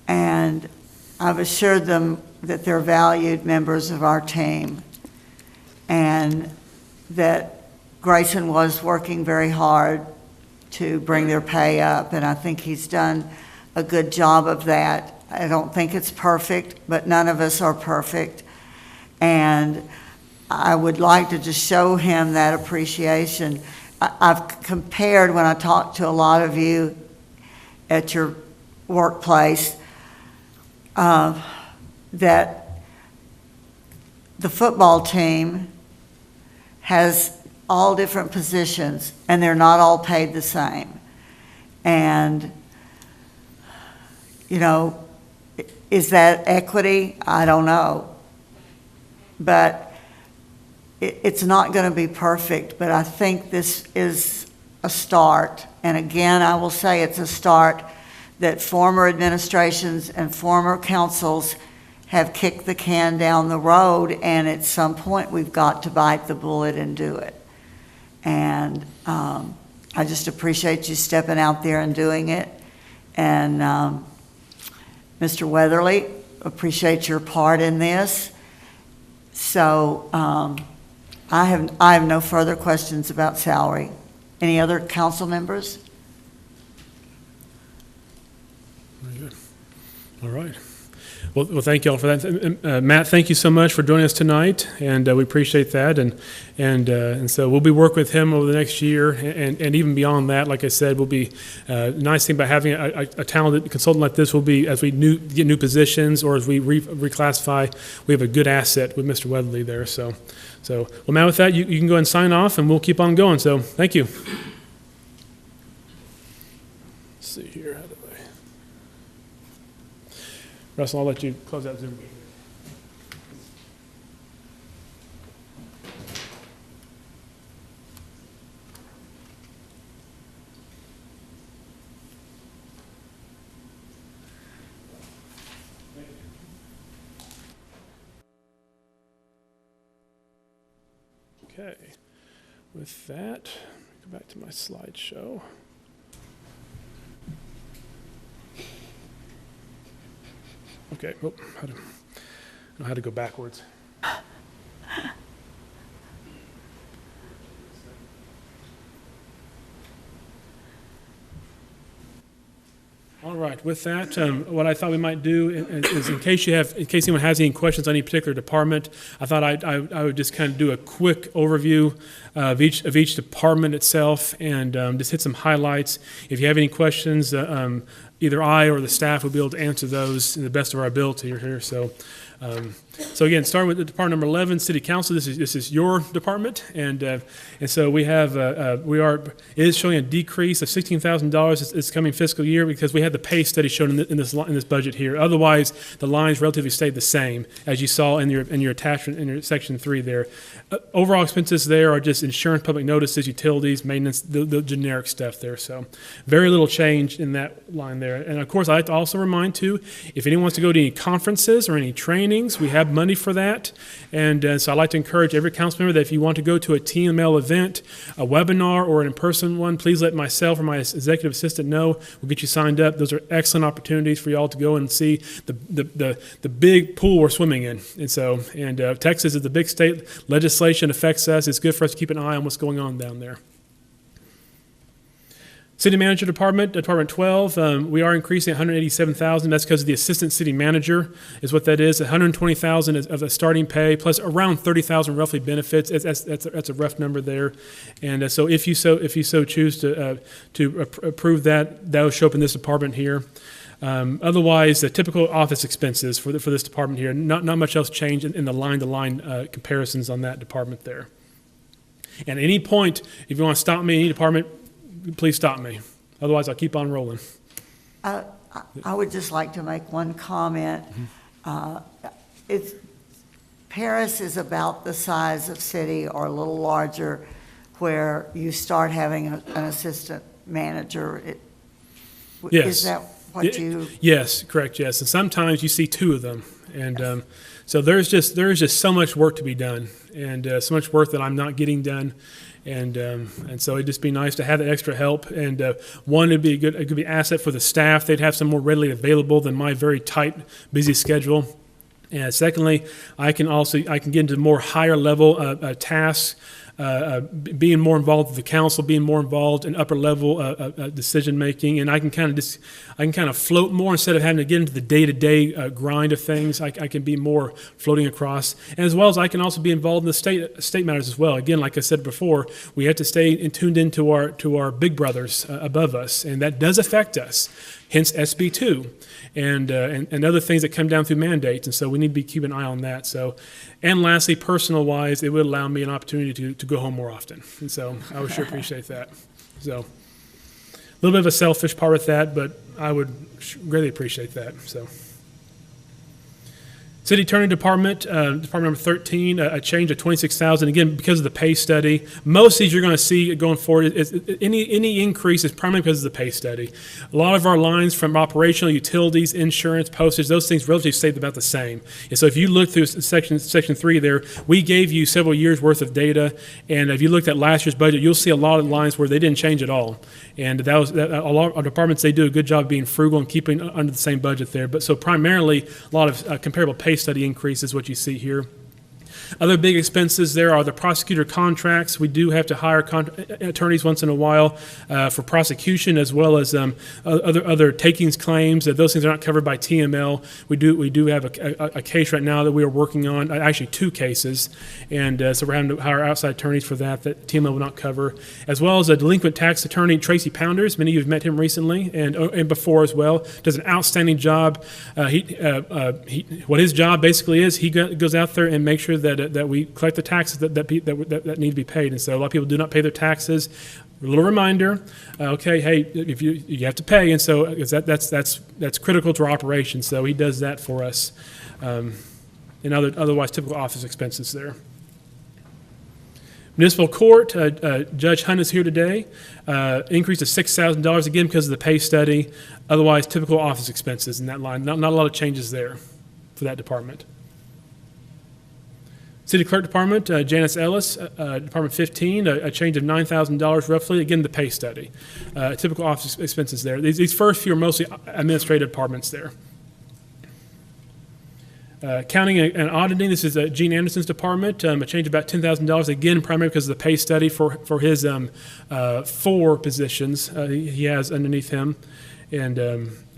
Speaker 1: and I've assured them that they're valued members of our team, and that Grayson was working very hard to bring their pay up, and I think he's done a good job of that. I don't think it's perfect, but none of us are perfect, and I would like to just show him that appreciation. I've compared, when I talked to a lot of you at your workplace, that the football team has all different positions, and they're not all paid the same. And, is that equity? I don't know. But it's not going to be perfect, but I think this is a start. And again, I will say it's a start that former administrations and former councils have kicked the can down the road, and at some point we've got to bite the bullet and do it. And I just appreciate you stepping out there and doing it. And Mr. Weatherly, appreciate your part in this. So I have no further questions about salary. Any other council members?
Speaker 2: Very good. All right. Well, thank you all for that. Matt, thank you so much for joining us tonight, and we appreciate that. And so we'll be working with him over the next year, and even beyond that. Like I said, will be nice thing about having a talented consultant like this will be as we get new positions or as we reclassify, we have a good asset with Mr. Weatherly there. So well, Matt, with that, you can go ahead and sign off, and we'll keep on going. So thank you. Let's see here. Russell, I'll let you close out Zoom. Okay, with that, go back to my slideshow. Okay, I don't know how to go backwards. All right, with that, what I thought we might do is in case anyone has any questions on any particular department, I thought I would just kind of do a quick overview of each department itself and just hit some highlights. If you have any questions, either I or the staff will be able to answer those in the best of our ability here. So again, starting with the Department number 11, City Council. This is your department, and so we have it is showing a decrease of $16,000 this coming fiscal year because we had the pay study shown in this budget here. Otherwise, the lines relatively stayed the same as you saw in your attachment in your section 3 there. Overall expenses there are just insurance, public notices, utilities, maintenance, the generic stuff there. So very little change in that line there. And of course, I like to also remind too, if anyone wants to go to any conferences or any trainings, we have money for that. And so I'd like to encourage every council member that if you want to go to a TML event, a webinar, or an in-person one, please let myself or my executive assistant know. We'll get you signed up. Those are excellent opportunities for you all to go and see the big pool we're swimming in. And Texas is the big state. Legislation affects us. It's good for us to keep an eye on what's going on down there. City Manager Department, Department 12, we are increasing $187,000. That's because of the Assistant City Manager is what that is. $120,000 of the starting pay plus around $30,000 roughly benefits. That's a rough number there. And so if you so choose to approve that, that will show up in this department here. Otherwise, the typical office expenses for this department here. Not much else changed in the line-to-line comparisons on that department there. And at any point, if you want to stop me in any department, please stop me. Otherwise, I'll keep on rolling.
Speaker 1: I would just like to make one comment. Paris is about the size of city or a little larger where you start having an assistant manager.
Speaker 2: Yes.
Speaker 1: Is that what you?
Speaker 2: Yes, correct, yes. And sometimes you see two of them. And so there's just so much work to be done and so much work that I'm not getting done. And so it'd just be nice to have that extra help. And one, it could be an asset for the staff. They'd have some more readily available than my very tight, busy schedule. And secondly, I can get into more higher level tasks, being more involved with the council, being more involved in upper level decision making, and I can kind of float more instead of having to get into the day-to-day grind of things. I can be more floating across, and as well as I can also be involved in the state matters as well. Again, like I said before, we have to stay tuned into our big brothers above us, and that does affect us. Hence SB 2 and other things that come down through mandates, and so we need to be keeping an eye on that. So, and lastly, personal wise, it would allow me an opportunity to go home more often, and so I would sure appreciate that. So, a little bit of a selfish part with that, but I would greatly appreciate that. So. City Attorney Department, Department number 13, a change of $26,000. Again, because of the pay study. Most of these you're going to see going forward, any increase is primarily because of the pay study. A lot of our lines from operational, utilities, insurance, postage, those things relatively stayed about the same. And so if you look through section 3 there, we gave you several years worth of data, and if you looked at last year's budget, you'll see a lot of lines where they didn't change at all. And a lot of our departments, they do a good job being frugal and keeping under the same budget there. But so primarily, a lot of comparable pay study increase is what you see here. Other big expenses there are the prosecutor contracts. We do have to hire attorneys once in a while for prosecution, as well as other takings claims. Those things are not covered by TML. We do have a case right now that we are working on, actually 2 cases, and so we're having to hire outside attorneys for that TML will not cover, as well as a delinquent tax attorney, Tracy Pounders. Many of you have met him recently and before as well. Does an outstanding job. What his job basically is, he goes out there and makes sure that we collect the taxes that need to be paid. And so a lot of people do not pay their taxes. A little reminder, okay, hey, if you have to pay, and so that's critical to our operation. So he does that for us, and otherwise typical office expenses there. Municipal Court, Judge Hunt is here today. Increase of $6,000 again because of the pay study. Otherwise, typical office expenses in that line. Not a lot of changes there for that department. City Clerk Department, Janice Ellis, Department 15, a change of $9,000 roughly. Again, the pay study. Typical office expenses there. These first few are mostly administrative departments there. Accounting and auditing, this is Gene Anderson's department, a change of about $10,000, again, primarily because of the pay study for his 4 positions he has underneath him. And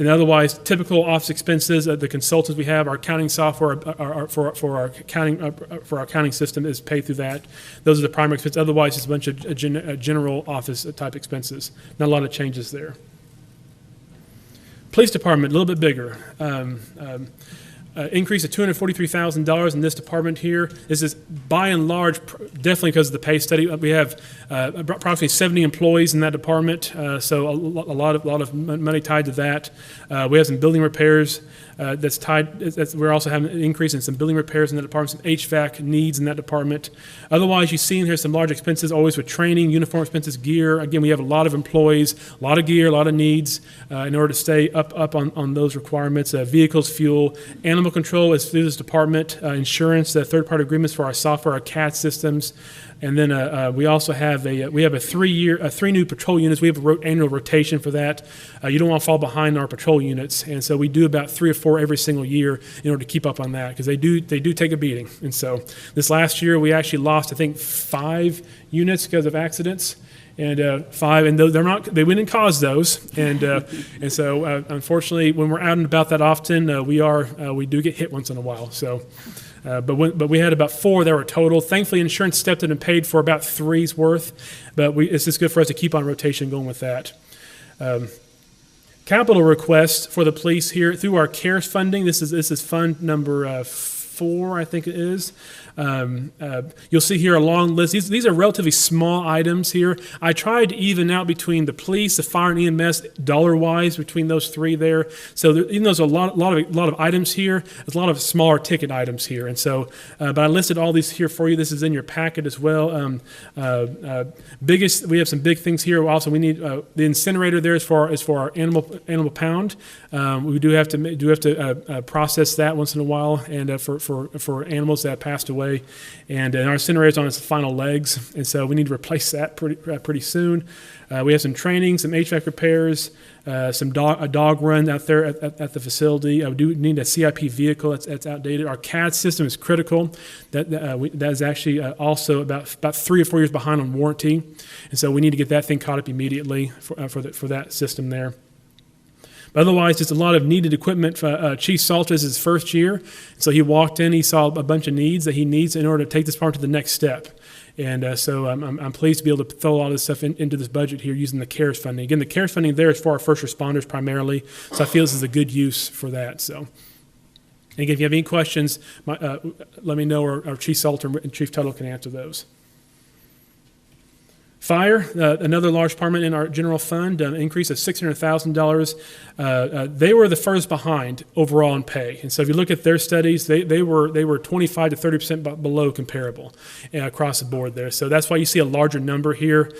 Speaker 2: otherwise, typical office expenses, the consultants we have, our accounting software for our accounting system is paid through that. Those are the primary expenses. Otherwise, it's a bunch of general office type expenses. Not a lot of changes there. Police department, a little bit bigger. Increase of $243,000 in this department here. This is by and large definitely because of the pay study. We have approximately 70 employees in that department, so a lot of money tied to that. We have some building repairs that's tied. We're also having an increase in some building repairs in that department, some HVAC needs in that department. Otherwise, you see in here some large expenses always with training, uniform expenses, gear. Again, we have a lot of employees, a lot of gear, a lot of needs in order to stay up on those requirements. Vehicles, fuel, animal control is through this department, insurance, third-party agreements for our software, our CAD systems, and then we also have three new patrol units. We have annual rotation for that. You don't want to fall behind our patrol units, and so we do about 3 or 4 every single year in order to keep up on that because they do take a beating. And so this last year we actually lost, I think, 5 units because of accidents. And 5, and they didn't cause those, and so unfortunately, when we're out and about that often, we do get hit once in a while. So, but we had about 4 that were total. Thankfully, insurance stepped in and paid for about 3's worth, but it's just good for us to keep on rotation going with that. Capital request for the police here through our CARES funding. This is fund number 4, I think it is. You'll see here a long list. These are relatively small items here. I tried to even out between the police, the fire, and EMS dollar-wise between those 3 there. So even though there's a lot of items here, there's a lot of smaller ticket items here. And so, but I listed all these here for you. This is in your packet as well. We have some big things here. Also, we need the incinerator there is for our animal pound. We do have to process that once in a while, and for animals that have passed away. And our incinerator is on its final legs, and so we need to replace that pretty soon. We have some training, some HVAC repairs, a dog run out there at the facility. We do need a CIP vehicle that's outdated. Our CAD system is critical. That is actually also about 3 or 4 years behind on warranty, and so we need to get that thing caught up immediately for that system there. Otherwise, just a lot of needed equipment. Chief Salter is his first year, so he walked in. He saw a bunch of needs that he needs in order to take this part to the next step. And so I'm pleased to be able to throw a lot of this stuff into this budget here using the CARES funding. Again, the CARES funding there is for our first responders primarily, so I feel this is a good use for that. So, and again, if you have any questions, let me know, or Chief Salter and Chief Tuttle can answer those. Fire, another large department in our general fund, an increase of $600,000. They were the furthest behind overall in pay, and so if you look at their studies, they were 25 to 30% below comparable across the board there. So that's why you see a larger number here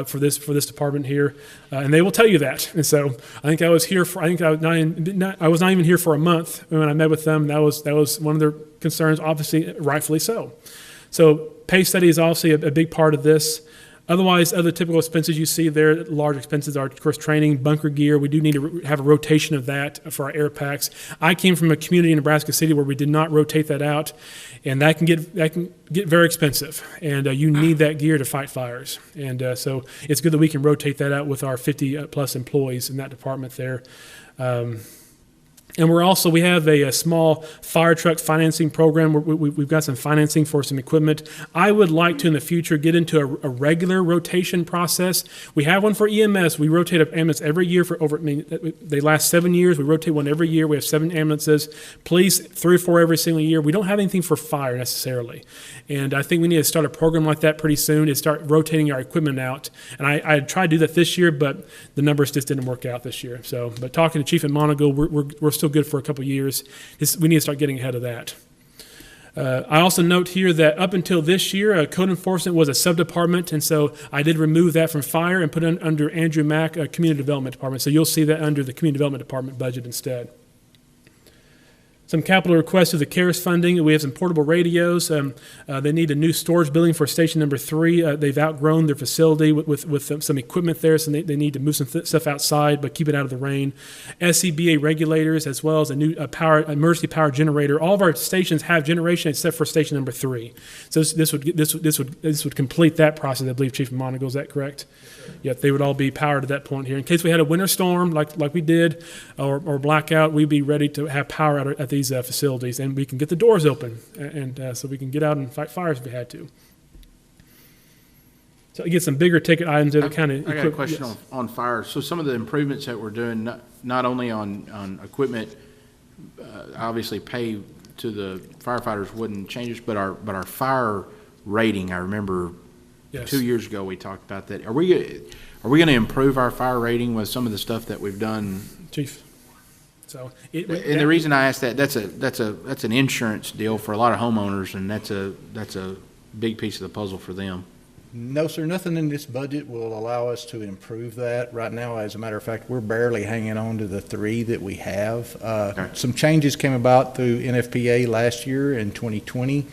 Speaker 2: for this department here, and they will tell you that. And so I think I was not even here for a month when I met with them. That was one of their concerns, obviously rightfully so. So pay study is obviously a big part of this. Otherwise, other typical expenses you see there, large expenses are, of course, training, bunker gear. We do need to have a rotation of that for our air packs. I came from a community in Nebraska City where we did not rotate that out, and that can get very expensive. And you need that gear to fight fires. And so it's good that we can rotate that out with our 50-plus employees in that department there. And we have a small fire truck financing program. We've got some financing for some equipment. I would like to, in the future, get into a regular rotation process. We have one for EMS. We rotate an ambulance every year they last 7 years. We rotate one every year. We have 7 ambulances. Police, 3 or 4 every single year. We don't have anything for fire necessarily. And I think we need to start a program like that pretty soon to start rotating our equipment out. And I tried to do that this year, but the numbers just didn't work out this year. But talking to Chief at Monaco, we're still good for a couple of years. We need to start getting ahead of that. I also note here that up until this year, code enforcement was a sub-department, and so I did remove that from fire and put it under Andrew Mack, Community Development Department. So you'll see that under the Community Development Department budget instead. Some capital requests of the CARES funding. We have some portable radios. They need a new storage building for station number 3. They've outgrown their facility with some equipment there, so they need to move some stuff outside, but keep it out of the rain. SCBA regulators, as well as a new emergency power generator. All of our stations have generation except for station number 3. So this would complete that process. I believe, Chief Monaco, is that correct? Yep, they would all be powered at that point here. In case we had a winter storm like we did, or blackout, we'd be ready to have power at these facilities, and we can get the doors open, and so we can get out and fight fires if we had to. So I get some bigger ticket items that are kind of.
Speaker 6: I got a question on fire. So some of the improvements that we're doing, not only on equipment, obviously pay to the firefighters wouldn't change, but our fire rating. I remember. Yes. 2 years ago we talked about that. Are we going to improve our fire rating with some of the stuff that we've done,
Speaker 2: Chief? So
Speaker 6: the reason I asked that's an insurance deal for a lot of homeowners, and that's a big piece of the puzzle for them.
Speaker 7: No, sir, nothing in this budget will allow us to improve that. Right now, as a matter of fact, we're barely hanging on to the 3 that we have.
Speaker 6: Okay.
Speaker 7: Some changes came about through NFPA last year in 2020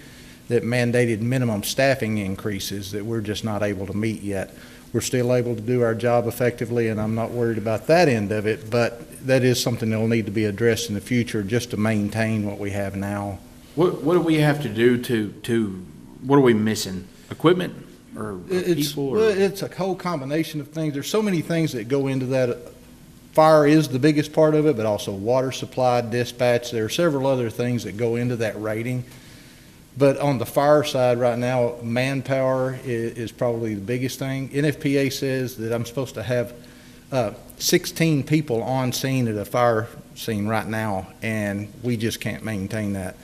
Speaker 7: that mandated minimum staffing increases that we're just not able to meet yet. We're still able to do our job effectively, and I'm not worried about that end of it, but that is something that will need to be addressed in the future just to maintain what we have now.
Speaker 6: What do we have to do to what are we missing? Equipment or people?
Speaker 7: Well, it's a whole combination of things. There's so many things that go into that. Fire is the biggest part of it, but also water supply, dispatch. There are several other things that go into that rating. But on the fire side right now, manpower is probably the biggest thing. NFPA says that I'm supposed to have 16 people on scene at a fire scene right now, and we just can't maintain that.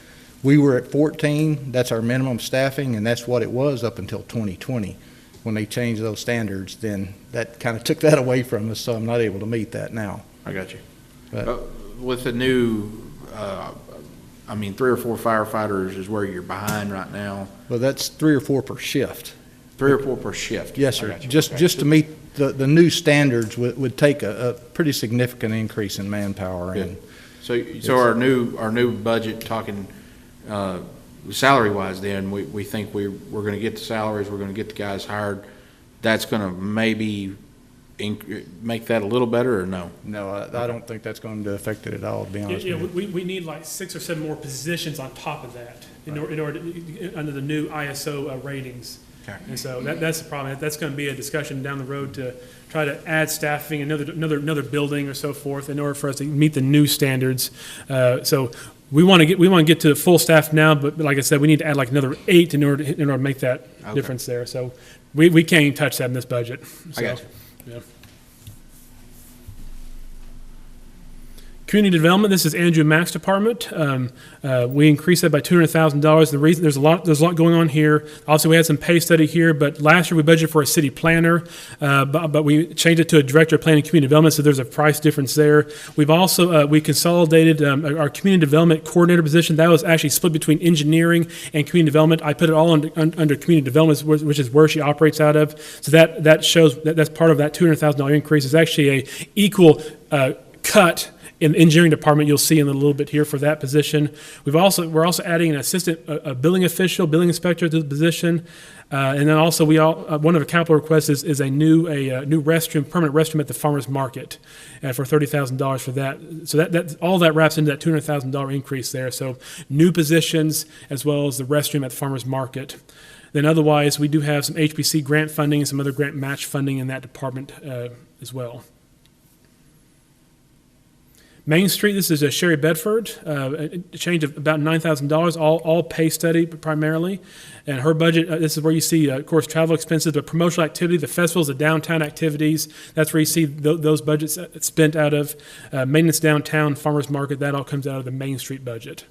Speaker 7: We were at 14. That's our minimum staffing, and that's what it was up until 2020. When they changed those standards, then that kind of took that away from us, so I'm not able to meet that now.
Speaker 6: I got you. But with the new 3 or 4 firefighters is where you're behind right now.
Speaker 7: Well, that's 3 or 4 per shift.
Speaker 6: 3 or 4 per shift.
Speaker 7: Yes, sir. Just to meet the new standards would take a pretty significant increase in manpower.
Speaker 6: Good. And so our new budget, talking salary wise, then we think we're going to get the salaries, we're going to get the guys hired. That's going to maybe make that a little better, or no?
Speaker 7: No, I don't think that's going to affect it at all, to be honest with you.
Speaker 2: We need like 6 or 7 more positions on top of that in order under the new ISO ratings.
Speaker 6: Okay.
Speaker 2: And so that's the problem. That's going to be a discussion down the road to try to add staffing, another building or so forth, in order for us to meet the new standards. So we want to get to full staff now, but like I said, we need to add like another 8 in order to make that difference there. So we can't even touch that in this budget. So,
Speaker 6: I got you.
Speaker 2: Yeah. Community development. This is Andrew Mack's department. We increased that by $200,000. The reason there's a lot going on here. Also, we had some pay study here, but last year we budgeted for a city planner, but we changed it to a director of planning and community development. So there's a price difference there. We've also we consolidated our community development coordinator position. That was actually split between engineering and community development. I put it all under community development, which is where she operates out of. So that shows that's part of that $200,000 increase. It's actually a equal cut In the engineering department, you'll see in a little bit here for that position. We're also adding an assistant, a billing official, billing inspector to the position. And then also one of the capital requests is a new restroom, permanent restroom at the farmer's market for $30,000 for that. So that all that wraps into that $200,000 increase there. So new positions as well as the restroom at the farmer's market. Then otherwise, we do have some HBC grant funding and some other grant match funding in that department as well. Main Street, this is a Sherry Bedford, a change of about $9,000, all pay study primarily. And her budget, this is where you see, of course, travel expenses, but promotional activity, the festivals, the downtown activities, that's where you see those budgets spent out of. Maintenance downtown, farmers market, that all comes out of the Main Street budget.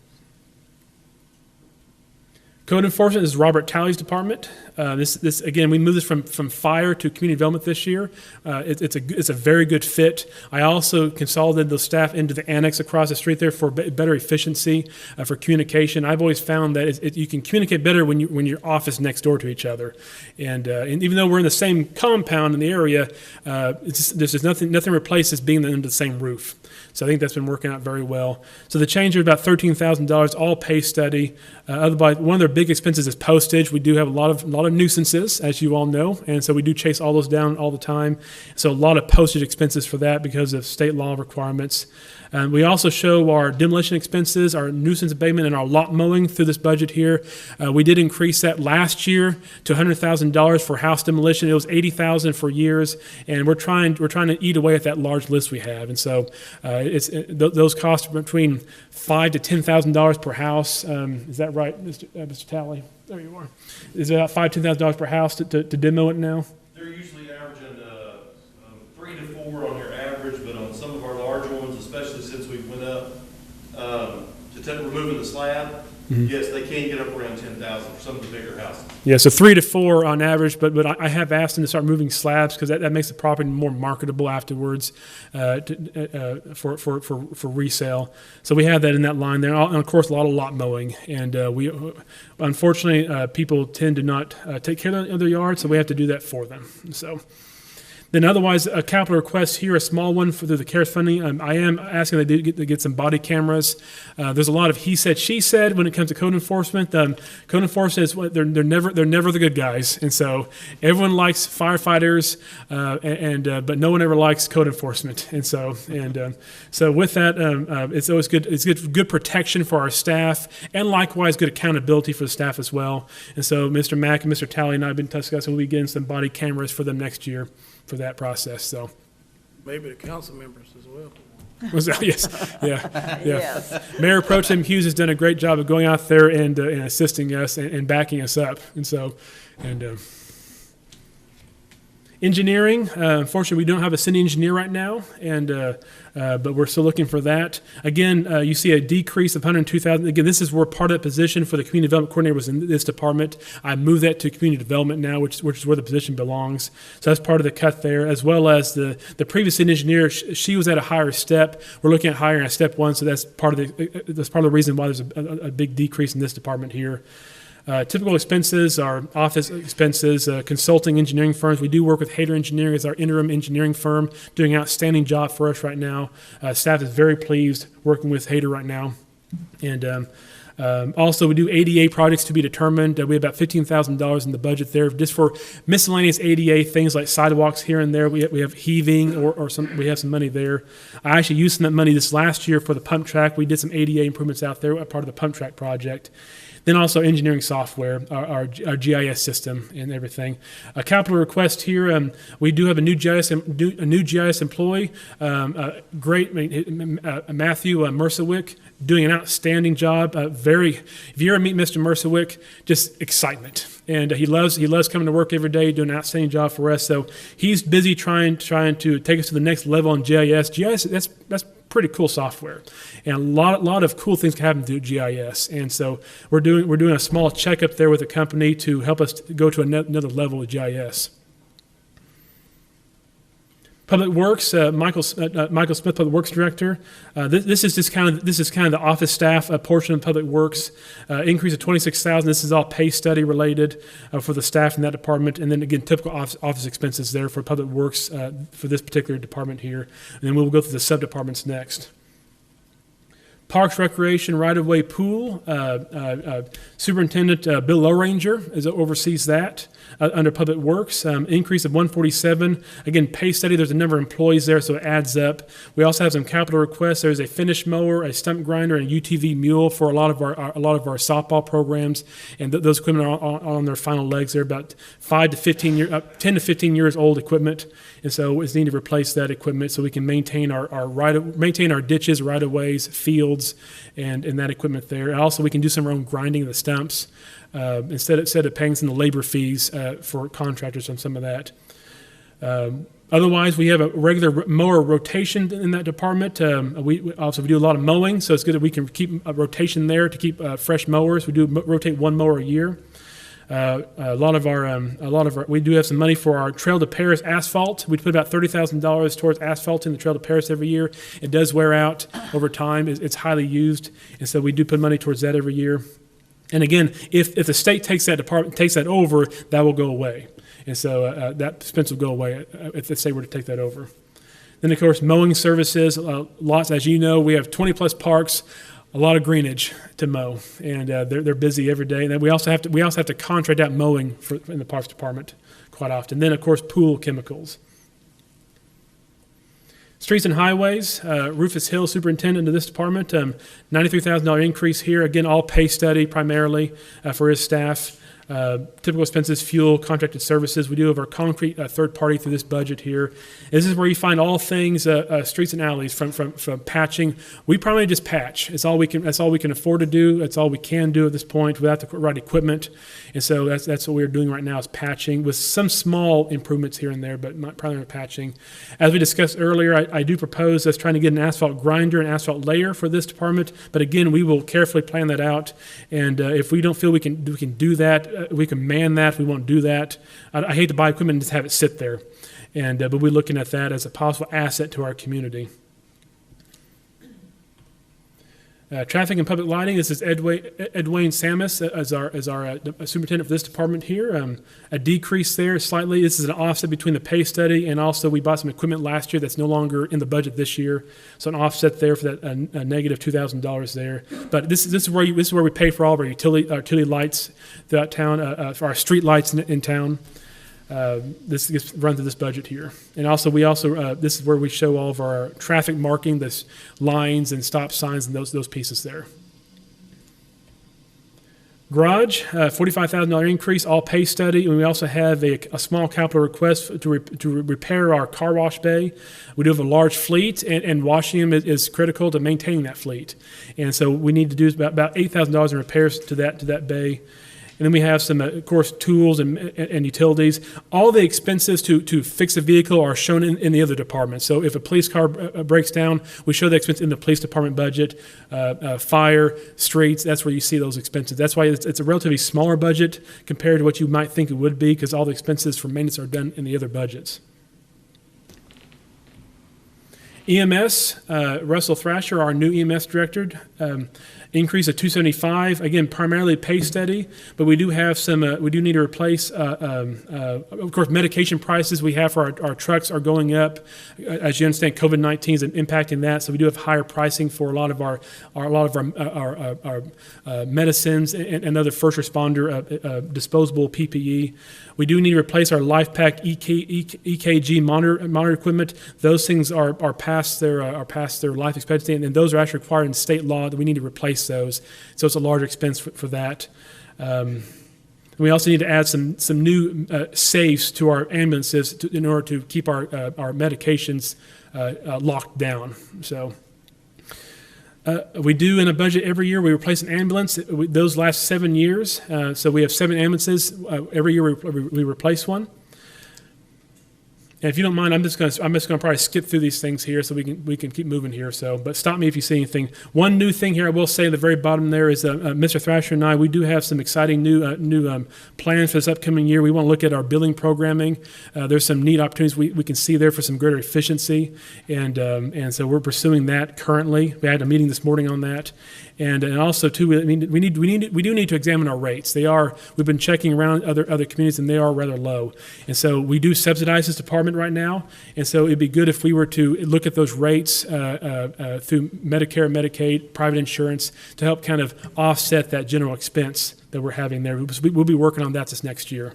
Speaker 2: Code enforcement is Robert Talley's department. This again, we moved this from fire to community development this year. It's a very good fit. I also consolidated those staff into the annex across the street there for better efficiency for communication. I've always found that you can communicate better when your office next door to each other, and even though we're in the same compound in the area, there's just nothing replaces being under the same roof. So I think that's been working out very well. So the change is about $13,000, all pay study. Otherwise, one of their big expenses is postage. We do have a lot of nuisances, as you all know, and so we do chase all those down all the time. So a lot of postage expenses for that because of state law requirements. We also show our demolition expenses, our nuisance abatement, and our lot mowing through this budget here. We did increase that last year to $100,000 for house demolition. It was $80,000 for years, and we're trying to eat away at that large list we have. And so those costs are between $5,000 to $10,000 per house. Is that right, Mr. Talley? There you are. Is it about $5,000 to $10,000 per house to demo it now?
Speaker 10: They're usually averaging 3 to 4 on your average, but on some of our larger ones, especially since we went up removing the slab, yes, they can get up around 10,000 for some of the bigger houses.
Speaker 2: Yeah, so 3 to 4 on average, but I have asked them to start moving slabs because that makes the property more marketable afterwards for resale. So we have that in that line there, and of course a lot of lot mowing. And we unfortunately people tend to not take care of their yards, so we have to do that for them. So. Then otherwise, a capital request here, a small one through the CARES funding. I am asking they get some body cameras. There's a lot of he said, she said when it comes to code enforcement. Code enforcement is they're never the good guys, and so everyone likes firefighters, but no one ever likes code enforcement. And so with that, it's always good. It's good protection for our staff, and likewise good accountability for the staff as well. And so Mr. Mack and Mr. Talley and I have been discussing we'll be getting some body cameras for them next year for that process. So
Speaker 3: Maybe the council members as well.
Speaker 2: was that, yes, yeah.
Speaker 1: Yes.
Speaker 2: Mayor Pro Tem Hughes has done a great job of going out there and assisting us and backing us up. And so, engineering, unfortunately, we don't have a city engineer right now, but we're still looking for that. Again, you see a decrease of $102,000. Again, this is where part of the position for the community development coordinator was in this department. I moved that to community development now, which is where the position belongs. So that's part of the cut there, as well as the previous city engineer. She was at a higher step. We're looking at hiring at step 1, so that's part of the reason why there's a big decrease in this department here. Typical expenses are office expenses, consulting engineering firms. We do work with Hayter Engineering as our interim engineering firm, doing an outstanding job for us right now. Staff is very pleased working with Hayter right now. And also, we do ADA projects to be determined. We have about $15,000 in the budget there just for miscellaneous ADA things like sidewalks here and there. We have heaving or some. We have some money there. I actually used some of that money this last year for the pump track. We did some ADA improvements out there, part of the pump track project. Then also engineering software, our GIS system and everything. A capital request here, we do have a new GIS employee, great, Matthew Mercewick, doing an outstanding job. If you ever meet Mr. Mercewick, just excitement. And he loves coming to work every day, doing an outstanding job for us. So he's busy trying to take us to the next level on GIS. GIS, that's pretty cool software, and a lot of cool things can happen through GIS. And so we're doing a small checkup there with the company to help us go to another level of GIS. Public Works, Michael Smith, Public Works Director. This is kind of the office staff portion of Public Works. Increase of $26,000. This is all pay study related for the staff in that department, and then again typical office expenses there for Public Works for this particular department here. And then we'll go through the sub departments next. Parks, Recreation, Right-of-Way, Pool, Superintendent Bill Lowranger oversees that. Under Public Works, increase of 147. Again, pay study, there's a number of employees there, so it adds up. We also have some capital requests. There's a finish mower, a stump grinder, and a UTV mule for a lot of our softball programs, and those equipment are on their final legs. They're about 10 to 15 years old equipment, and so it's needed to replace that equipment so we can maintain our ditches, right-of-ways, fields, and that equipment there. And also, we can do some of our own grinding of the stumps. Instead of paying some of the labor fees for contractors on some of that. Otherwise, we have a regular mower rotation in that department. We do a lot of mowing, so it's good that we can keep a rotation there to keep fresh mowers. We do rotate one mower a year. We do have some money for our Trail to Paris asphalt. We put about $30,000 towards asphalting the Trail to Paris every year. It does wear out over time. It's highly used, and so we do put money towards that every year. And again, if the state takes that over, that will go away. And so that expense will go away if the state were to take that over. Then, of course, mowing services, lots, as you know, we have 20-plus parks, a lot of greenage to mow, and they're busy every day. And then we also have to contract out mowing in the Parks Department quite often. Then, of course, pool chemicals. Streets and Highways, Rufus Hill, superintendent of this department, $93,000 increase here. Again, all pay study primarily for his staff. Typical expenses, fuel, contracted services. We do have our concrete third party through this budget here. This is where you find all things streets and alleys from patching. We primarily just patch. That's all we can afford to do. That's all we can do at this point without the right equipment. And so that's what we're doing right now is patching with some small improvements here and there, but primarily patching. As we discussed earlier, I do propose us trying to get an asphalt grinder and asphalt layer for this department. But again, we will carefully plan that out. And if we don't feel we can do that, we can man that. We won't do that. I hate to buy equipment and just have it sit there. And but we're looking at that as a possible asset to our community. Traffic and public lighting. This is Edwayne Samus as our superintendent for this department here. A decrease there slightly. This is an offset between the pay study and also we bought some equipment last year that's no longer in the budget this year. So an offset there for that a negative $2,000 there. But this is where we pay for all of our utility lights throughout town, for our street lights in town. This gets run through this budget here. And also, this is where we show all of our traffic marking, this lines and stop signs and those pieces there. Garage, $45,000 increase, all pay study. And we also have a small capital request to repair our car wash bay. We do have a large fleet, and washing them is critical to maintaining that fleet. And so we need to do about $8,000 in repairs to that bay. And then we have some, of course, tools and utilities. All the expenses to fix a vehicle are shown in the other departments. So if a police car breaks down, we show the expense in the police department budget. Fire, streets, that's where you see those expenses. That's why it's a relatively smaller budget compared to what you might think it would be, because all the expenses for maintenance are done in the other budgets. EMS, Russell Thrasher, our new EMS director, increase of $275. Again, primarily pay steady, but we do have some. We do need to replace. Of course, medication prices we have for our trucks are going up. As you understand, COVID-19 is impacting that, so we do have higher pricing for a lot of our medicines and other first responder disposable PPE. We do need to replace our LifePak EKG monitor equipment. Those things are past their life expectancy, and those are actually required in state law that we need to replace those. So it's a large expense for that. We also need to add some new safes to our ambulances in order to keep our medications locked down. So. We do in a budget every year. We replace an ambulance. Those last 7 years. So we have 7 ambulances. Every year we replace one. And if you don't mind, I'm just going to probably skip through these things here so we can keep moving here. So, but stop me if you see anything. One new thing here I will say at the very bottom there is Mr. Thrasher and I, we do have some exciting new plans for this upcoming year. We want to look at our billing programming. There's some neat opportunities we can see there for some greater efficiency, and so we're pursuing that currently. We had a meeting this morning on that. And also too, we do need to examine our rates. We've been checking around other communities, and they are rather low. And so we do subsidize this department. department right now. And so it'd be good if we were to look at those rates through Medicare, Medicaid, private insurance to help kind of offset that general expense that we're having there. We'll be working on that this next year.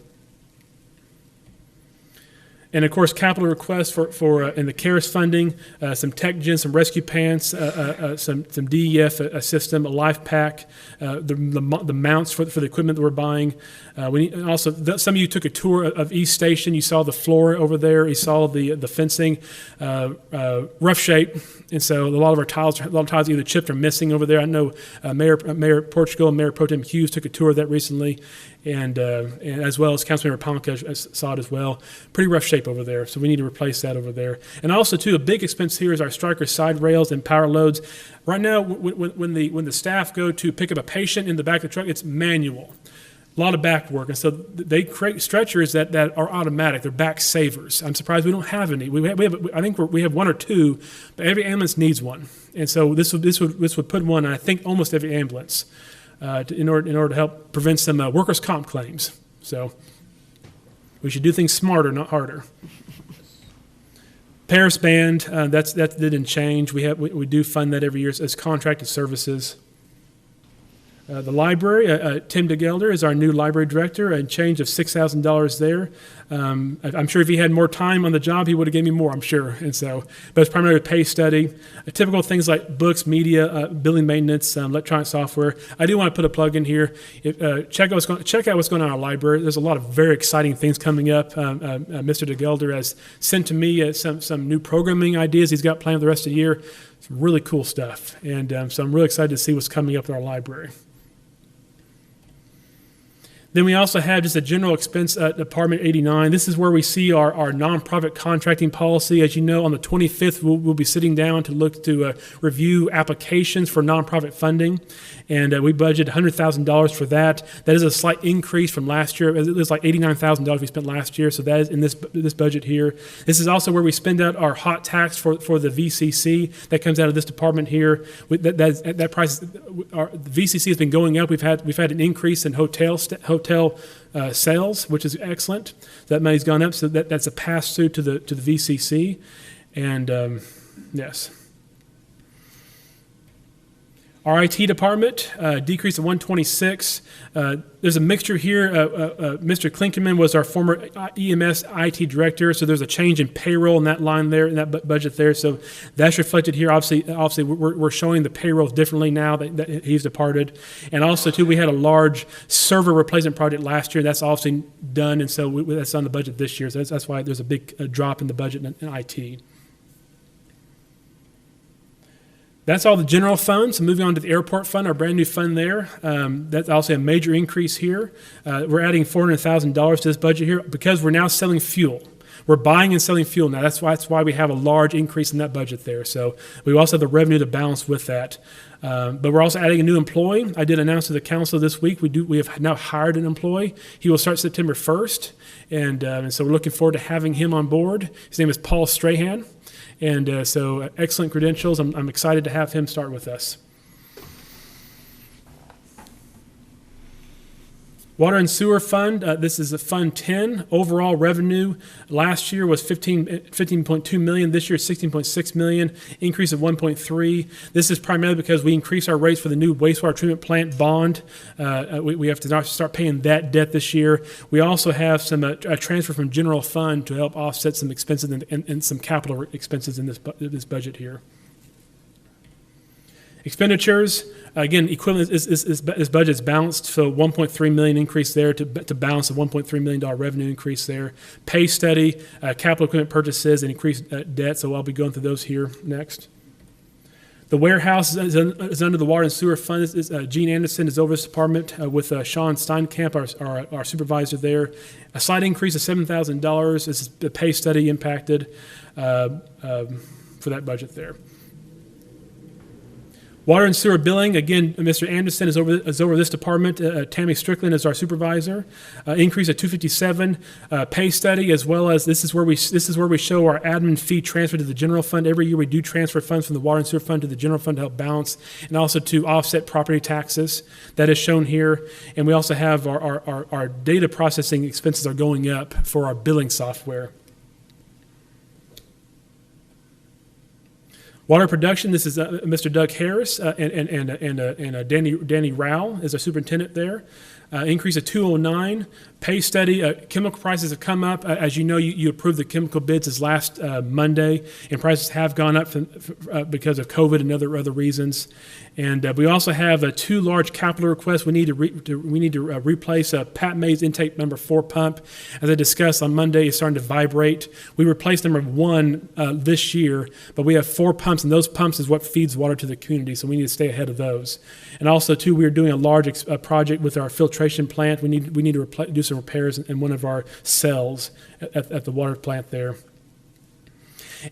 Speaker 2: And of course, capital requests for in the CARES funding, some tech gen, some rescue pants, some DEF system, a life pack, the mounts for the equipment that we're buying. Some of you took a tour of East Station. You saw the floor over there. You saw the fencing, rough shape, and so a lot of tiles either chipped or missing over there. I know Mayor Portugal and Mayor Pro Tem Hughes took a tour of that recently. And as well as Councilmember Palmka saw it as well. Pretty rough shape over there, so we need to replace that over there. And also, too, a big expense here is our striker side rails and power loads. Right now, when the staff go to pick up a patient in the back of the truck, it's manual. A lot of back work, and so they create stretchers that are automatic. They're back savers. I'm surprised we don't have any. I think we have one or two, but every ambulance needs one. And so this would put one in, I think, almost every ambulance. In order to help prevent some workers' comp claims. So we should do things smarter, not harder. Paris Band, that didn't change. We do fund that every year as contracted services. The library, Tim DeGelder is our new library director, a change of $6,000 there. I'm sure if he had more time on the job, he would have given me more, I'm sure. And so, but it's primarily a pay study. Typical things like books, media, building maintenance, electronic software. I do want to put a plug in here. Check out what's going on in our library. There's a lot of very exciting things coming up. Mr. DeGelder has sent to me some new programming ideas he's got planned for the rest of the year. Some really cool stuff. And so I'm really excited to see what's coming up in our library. Then we also have just a general expense department 89. This is where we see our nonprofit contracting policy. As you know, on the 25th, we'll be sitting down to look to review applications for nonprofit funding. And we budgeted $100,000 for that. That is a slight increase from last year. It was like $89,000 we spent last year, so that is in this budget here. This is also where we spend out our hot tax for the VCC. That comes out of this department here. That price, our VCC has been going up. We've had an increase in hotel sales, which is excellent. That money's gone up, so that's a pass through to the VCC, and yes. Our IT department decreased to 126. There's a mixture here. Mr. Klinkerman was our former EMS IT director, so there's a change in payroll in that line there, in that budget there. So that's reflected here. Obviously, we're showing the payroll differently now that he's departed. And also, too, we had a large server replacement project last year. That's obviously done, and so that's on the budget this year. So that's why there's a big drop in the budget in IT. That's all the general funds. So moving on to the airport fund, our brand new fund there. That's also a major increase here. We're adding $400,000 to this budget here because we're now selling fuel. We're buying and selling fuel now. That's why we have a large increase in that budget there. So we also have the revenue to balance with that. But we're also adding a new employee. I did announce to the council this week we have now hired an employee. He will start September 1st, and so we're looking forward to having him on board. His name is Paul Strahan. And so excellent credentials. I'm excited to have him start with us. Water and Sewer Fund, this is a Fund 10. Overall revenue last year was $15.2 million. This year, $16.6 million, increase of 1.3. This is primarily because we increased our rates for the new wastewater treatment plant bond. We have to start paying that debt this year. We also have some a transfer from general fund to help offset some expenses and some capital expenses in this budget here. Expenditures, again, equivalent is budget is balanced, so $1.3 million increase there to balance a $1.3 million revenue increase there. Pay study, capital equipment purchases, and increased debt, so I'll be going through those here next. The warehouse is under the Water and Sewer Fund. Gene Anderson is over this department with Sean Steinkamp, our supervisor there. A slight increase of $7,000. This is the pay study impacted for that budget there. Water and sewer billing, again, Mr. Anderson is over this department. Tammy Strickland is our supervisor. Increase of $257. Pay study, as well as this is where we show our admin fee transfer to the general fund. Every year we do transfer funds from the water and sewer fund to the general fund to help balance and also to offset property taxes. That is shown here. And we also have our data processing expenses are going up for our billing software. Water production, this is Mr. Doug Harris and Danny Rao is our superintendent there. Increase of 209. Pay study, chemical prices have come up. As you know, you approved the chemical bids this last Monday, and prices have gone up because of COVID and other reasons. And we also have 2 large capital requests. We need to replace a Pat Mays intake number 4 pump. As I discussed on Monday, it's starting to vibrate. We replaced number 1 this year, but we have 4 pumps, and those pumps is what feeds water to the community, so we need to stay ahead of those. And also, too, we are doing a large project with our filtration plant. We need to do some repairs in one of our cells at the water plant there.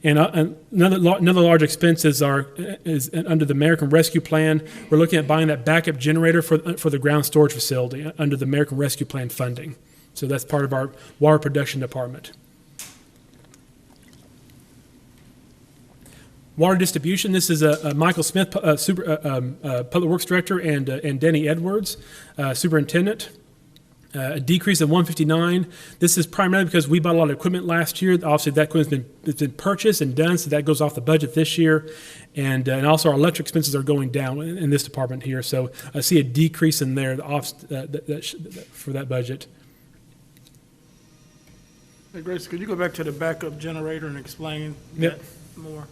Speaker 2: And another large expense is under the American Rescue Plan. We're looking at buying that backup generator for the ground storage facility under the American Rescue Plan funding. So that's part of our water production department. Water distribution, this is Michael Smith, Public Works Director, and Denny Edwards, Superintendent. A decrease of 159. This is primarily because we bought a lot of equipment last year. Obviously, that equipment's been purchased and done, so that goes off the budget this year. And also our electric expenses are going down in this department here. So I see a decrease in there for that budget.
Speaker 3: Hey, Grace, could you go back to the backup generator and explain that more?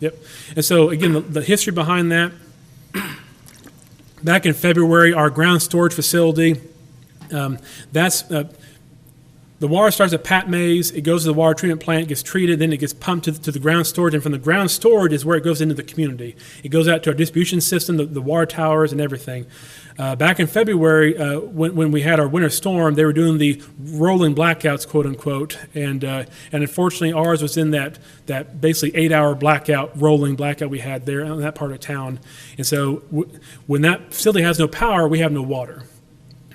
Speaker 2: Yep. And so, again, the history behind that, back in February, our ground storage facility, the water starts at Pat Mays, it goes to the water treatment plant, gets treated, then it gets pumped to the ground storage, and from the ground storage is where it goes into the community. It goes out to our distribution system, the water towers and everything. Back in February, when we had our winter storm, they were doing the rolling blackouts, quote unquote, and unfortunately ours was in that basically 8-hour rolling blackout we had there in that part of town. And so when that facility has no power, we have no water.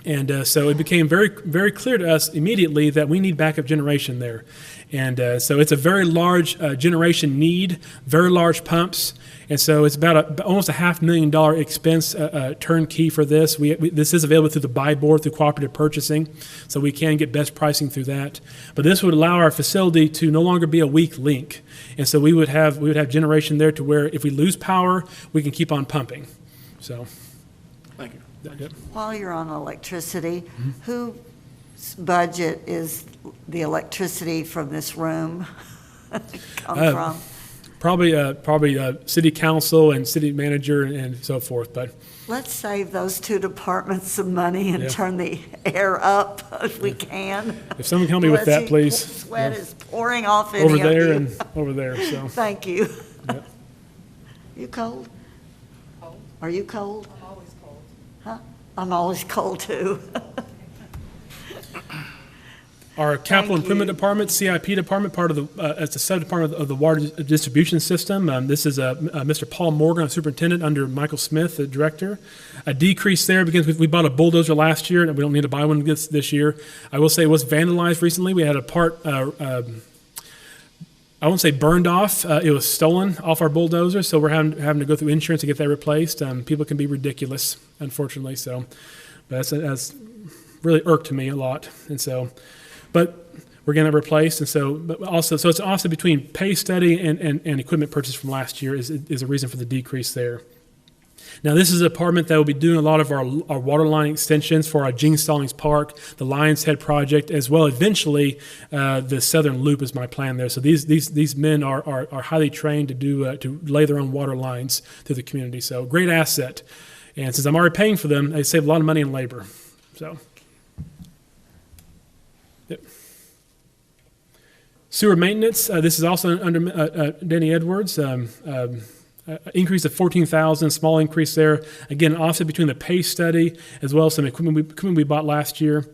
Speaker 2: And so it became very, very clear to us immediately that we need backup generation there. And so it's a very large generation need, very large pumps. And so it's about almost a $500,000 expense turnkey for this. This is available through the buy board, through cooperative purchasing, so we can get best pricing through that. But this would allow our facility to no longer be a weak link. And so we would have generation there to where if we lose power, we can keep on pumping. So.
Speaker 3: Thank you.
Speaker 1: While you're on electricity, whose budget is the electricity from this room come from?
Speaker 2: Probably city council and city manager and so forth. But
Speaker 1: let's save those 2 departments some money and turn the air up if we can.
Speaker 2: If someone can help me with that, please.
Speaker 1: Sweat is pouring off
Speaker 2: over there and over there. So
Speaker 1: thank you.
Speaker 2: Yep.
Speaker 1: You cold?
Speaker 11: Cold.
Speaker 1: Are you cold?
Speaker 11: I'm always cold.
Speaker 1: Huh? I'm always cold too.
Speaker 2: Our capital improvement department, CIP department, part of as a sub-department of the water distribution system. This is Mr. Paul Morgan, superintendent, under Michael Smith, the director. A decrease there because we bought a bulldozer last year, and we don't need to buy one this year. I will say it was vandalized recently. We had a part, I won't say burned off. It was stolen off our bulldozer, so we're having to go through insurance to get that replaced. People can be ridiculous, unfortunately. So, but that's really irked me a lot, and so. But we're getting it replaced, and so, but also, so it's also between pay study and equipment purchase from last year is a reason for the decrease there. Now, this is a department that will be doing a lot of our water line extensions for our Gene Stallings Park, the Lions Head project, as well eventually the Southern Loop is my plan there. So these men are highly trained to lay their own water lines through the community. So great asset, and since I'm already paying for them, they save a lot of money in labor. So. Yep. Sewer maintenance, this is also under Denny Edwards. Increase of $14,000, small increase there. Again, offset between the pay study as well as some equipment we bought last year.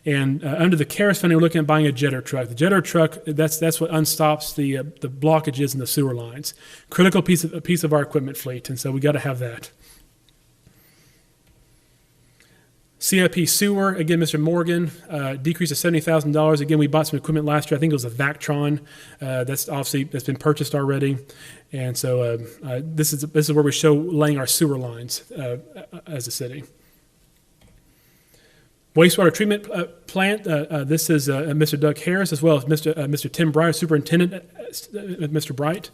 Speaker 2: And under the CARES funding, we're looking at buying a jetter truck. The jetter truck, that's what unstops the blockages in the sewer lines. Critical piece of our equipment fleet, and so we got to have that. CIP sewer, again, Mr. Morgan, decrease of $70,000. Again, we bought some equipment last year. I think it was a Vactron. That's been purchased already. And so this is where we show laying our sewer lines as a city. Wastewater treatment plant, this is Mr. Doug Harris, as well as Mr. Tim Bright, Superintendent, Mr. Bright.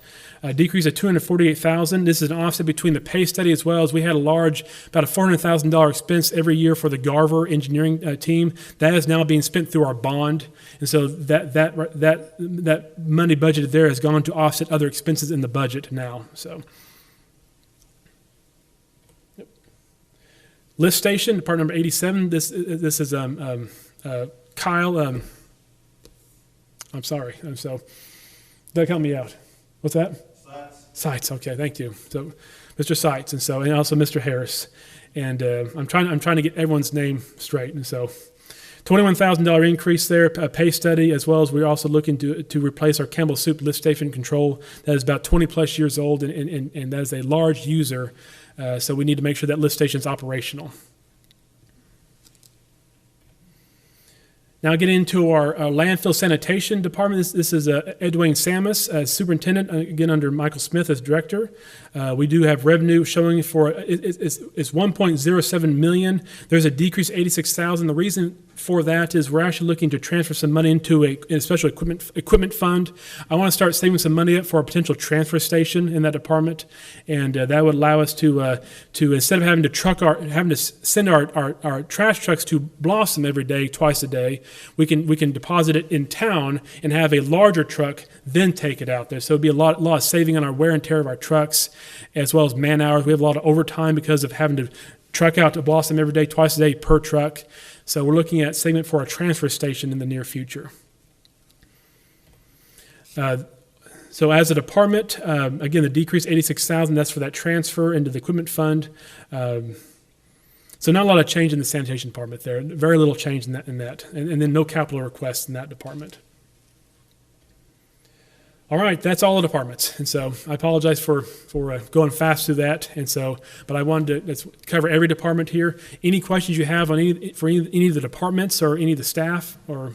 Speaker 2: Decrease of $248,000. This is an offset between the pay study as well as we had a large, about a $400,000 expense every year for the Garver engineering team. That is now being spent through our bond. And so that money budgeted there has gone to offset other expenses in the budget now. So. Lift station, part number 87. This is Kyle. I'm sorry. So, Doug, help me out. What's that? Sites. Okay, thank you. So, Mr. Sites, and also Mr. Harris, and I'm trying to get everyone's name straight, and so. $21,000 increase there, a pay study, as well as we're also looking to replace our Campbell Soup lift station control that is about 20 plus years old, and that is a large user. So we need to make sure that lift station is operational. Now get into our landfill sanitation department. This is Edwin Samus, superintendent, again under Michael Smith as director. We do have revenue showing for, it's 1.07 million. There's a decrease of 86,000. The reason for that is we're actually looking to transfer some money into a special equipment fund. I want to start saving some money up for a potential transfer station in that department, and that would allow us to instead of having to send our trash trucks to Blossom every day, twice a day, we can deposit it in town and have a larger truck then take it out there. So it'd be a lot of saving on our wear and tear of our trucks, as well as man hours. We have a lot of overtime because of having to truck out to Blossom every day, twice a day per truck. So we're looking at saving for a transfer station in the near future. So as a department, again, the decrease 86,000. That's for that transfer into the equipment fund. So not a lot of change in the sanitation department there. Very little change in that, and then no capital requests in that department. All right, that's all the departments, and so I apologize for going fast through that, and so, but I wanted to cover every department here. Any questions you have on any of the departments or any of the staff, or?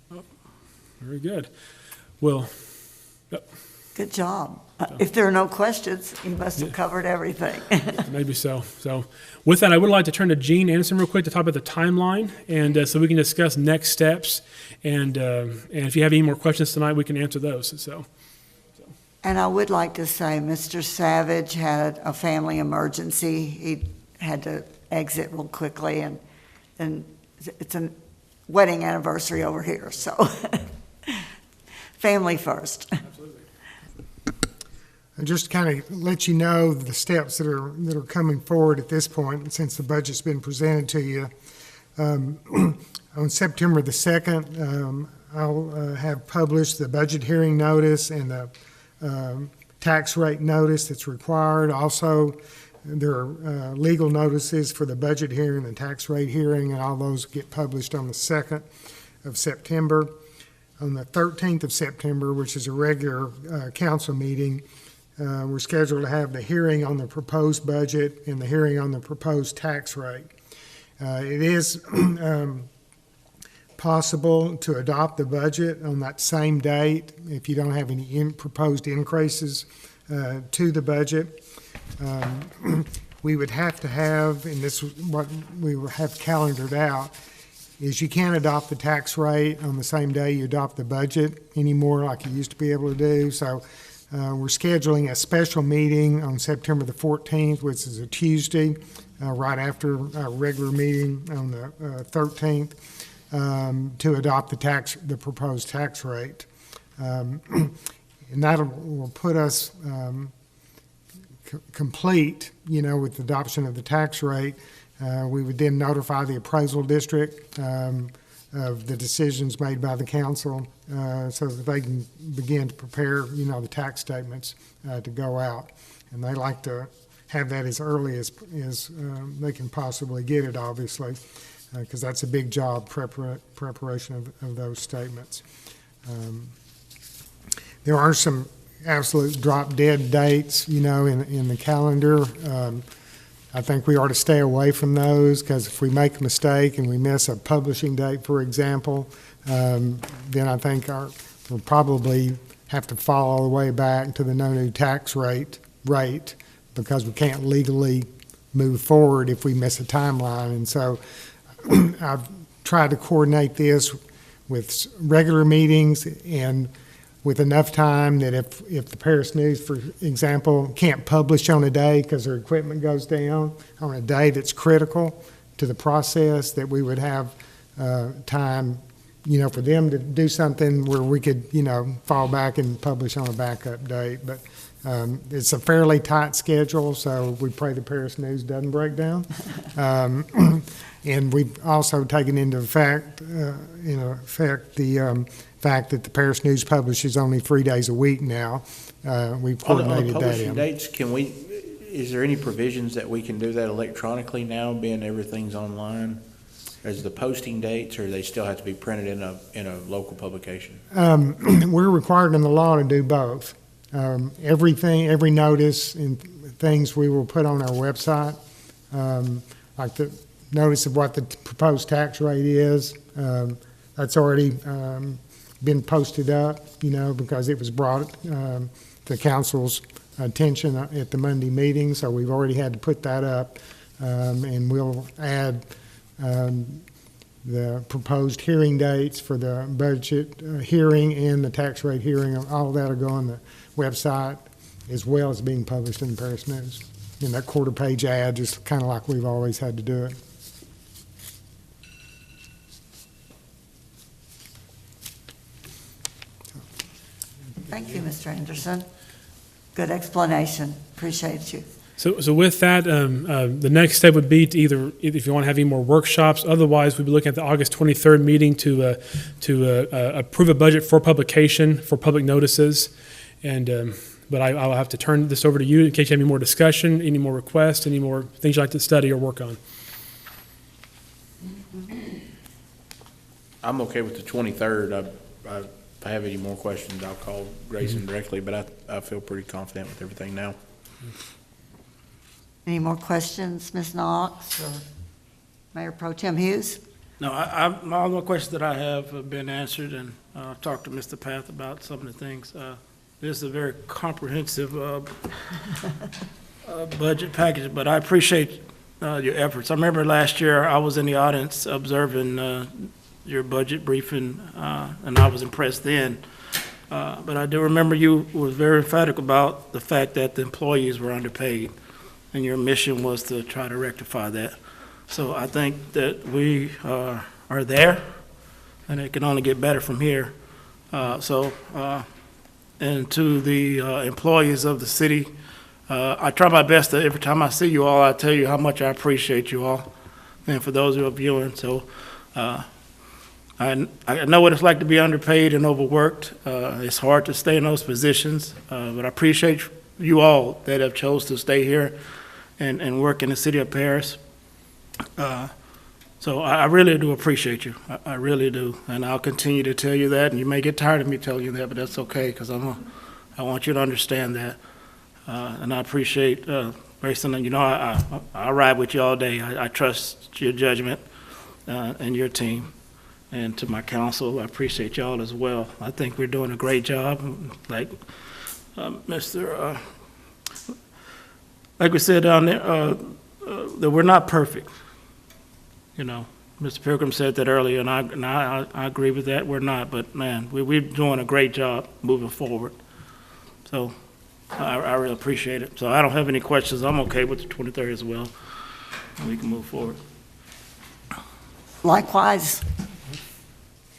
Speaker 2: Oh, very good. Well, yep.
Speaker 1: Good job. If there are no questions, you must have covered everything.
Speaker 2: Maybe so. So with that, I would like to turn to Gene Anderson real quick to talk about the timeline, and so we can discuss next steps. And if you have any more questions tonight, we can answer those. So.
Speaker 1: And I would like to say Mr. Savage had a family emergency. He had to exit real quickly, and it's a wedding anniversary over here. So family first.
Speaker 2: Absolutely.
Speaker 11: And just to kind of let you know the steps that are coming forward at this point, since the budget's been presented to you. On September the 2nd, I'll have published the budget hearing notice and the tax rate notice that's required. Also, there are legal notices for the budget hearing and tax rate hearing, and all those get published on the 2nd of September. On the 13th of September, which is a regular council meeting, we're scheduled to have the hearing on the proposed budget and the hearing on the proposed tax rate. It is possible to adopt the budget on that same date if you don't have any proposed increases to the budget. We would have to have, and this is what we will have calendared out, is you can't adopt the tax rate on the same day you adopt the budget anymore like you used to be able to do. So we're scheduling a special meeting on September the 14th, which is a Tuesday, right after our regular meeting on the 13th, to adopt the proposed tax rate. And that will put us complete, with the adoption of the tax rate. We would then notify the appraisal district of the decisions made by the council so that they can begin to prepare, the tax statements to go out. And they like to have that as early as they can possibly get it, obviously, because that's a big job, preparation of those statements. There are some absolute drop-dead dates, in the calendar. I think we ought to stay away from those, because if we make a mistake and we miss a publishing date, for example, then I think we'll probably have to fall all the way back to the no new tax rate. because we can't legally move forward if we miss a timeline. And so I've tried to coordinate this with regular meetings and with enough time that if the Paris News, for example, can't publish on a day because their equipment goes down on a day that's critical to the process, that we would have time, for them to do something where we could, fall back and publish on a backup date. But it's a fairly tight schedule, so we pray the Paris News doesn't break down. And we've also taken into effect the fact that the Paris News publishes only 3 days a week now. We've
Speaker 6: On the
Speaker 11: coordinated that
Speaker 6: publishing
Speaker 11: in.
Speaker 6: dates, is there any provisions that we can do that electronically now, being everything's online? As the posting dates, or they still have to be printed in a local publication?
Speaker 11: We're required in the law to do both. Every notice and things we will put on our website, like the notice of what the proposed tax rate is, that's already been posted up, because it was brought to council's attention at the Monday meeting, so we've already had to put that up, and we'll add the proposed hearing dates for the budget hearing and the tax rate hearing. All of that will go on the website as well as being published in the Paris News. And that quarter-page ad, just kind of like we've always had to do it.
Speaker 1: Thank you, Mr. Anderson. Good explanation. Appreciate you.
Speaker 2: So with that, the next step would be to either, if you want to have any more workshops, otherwise we'd be looking at the August 23rd meeting to approve a budget for publication, for public notices. And, but I'll have to turn this over to you in case you have any more discussion, any more requests, any more things you'd like to study or work on.
Speaker 6: I'm okay with the 23rd. If I have any more questions, I'll call Grayson directly, but I feel pretty confident with everything now.
Speaker 1: Any more questions, Ms. Knox or Mayor Pro Tem Hughes?
Speaker 3: No, all the questions that I have been answered, and I've talked to Mr. Path about some of the things. This is a very comprehensive budget package, but I appreciate your efforts. I remember last year I was in the audience observing your budget briefing, and I was impressed then. But I do remember you was very emphatic about the fact that the employees were underpaid, and your mission was to try to rectify that. So I think that we are there, and it can only get better from here. And to the employees of the city, I try my best to, every time I see you all, I tell you how much I appreciate you all, and for those who are viewing. So I know what it's like to be underpaid and overworked. It's hard to stay in those positions, but I appreciate you all that have chose to stay here and work in the city of Paris. So I really do appreciate you. I really do. And I'll continue to tell you that. And you may get tired of me telling you that, but that's okay, because I want you to understand that. And I appreciate, Grayson, and I ride with you all day. I trust your judgment and your team. And to my council, I appreciate y'all as well. I think we're doing a great job. Like like we said down there, that we're not perfect. Mr. Pilgrim said that earlier, and I agree with that. We're not, but man, we're doing a great job moving forward. So I really appreciate it. So I don't have any questions. I'm okay with the 23rd as well. We can move forward.
Speaker 1: Likewise.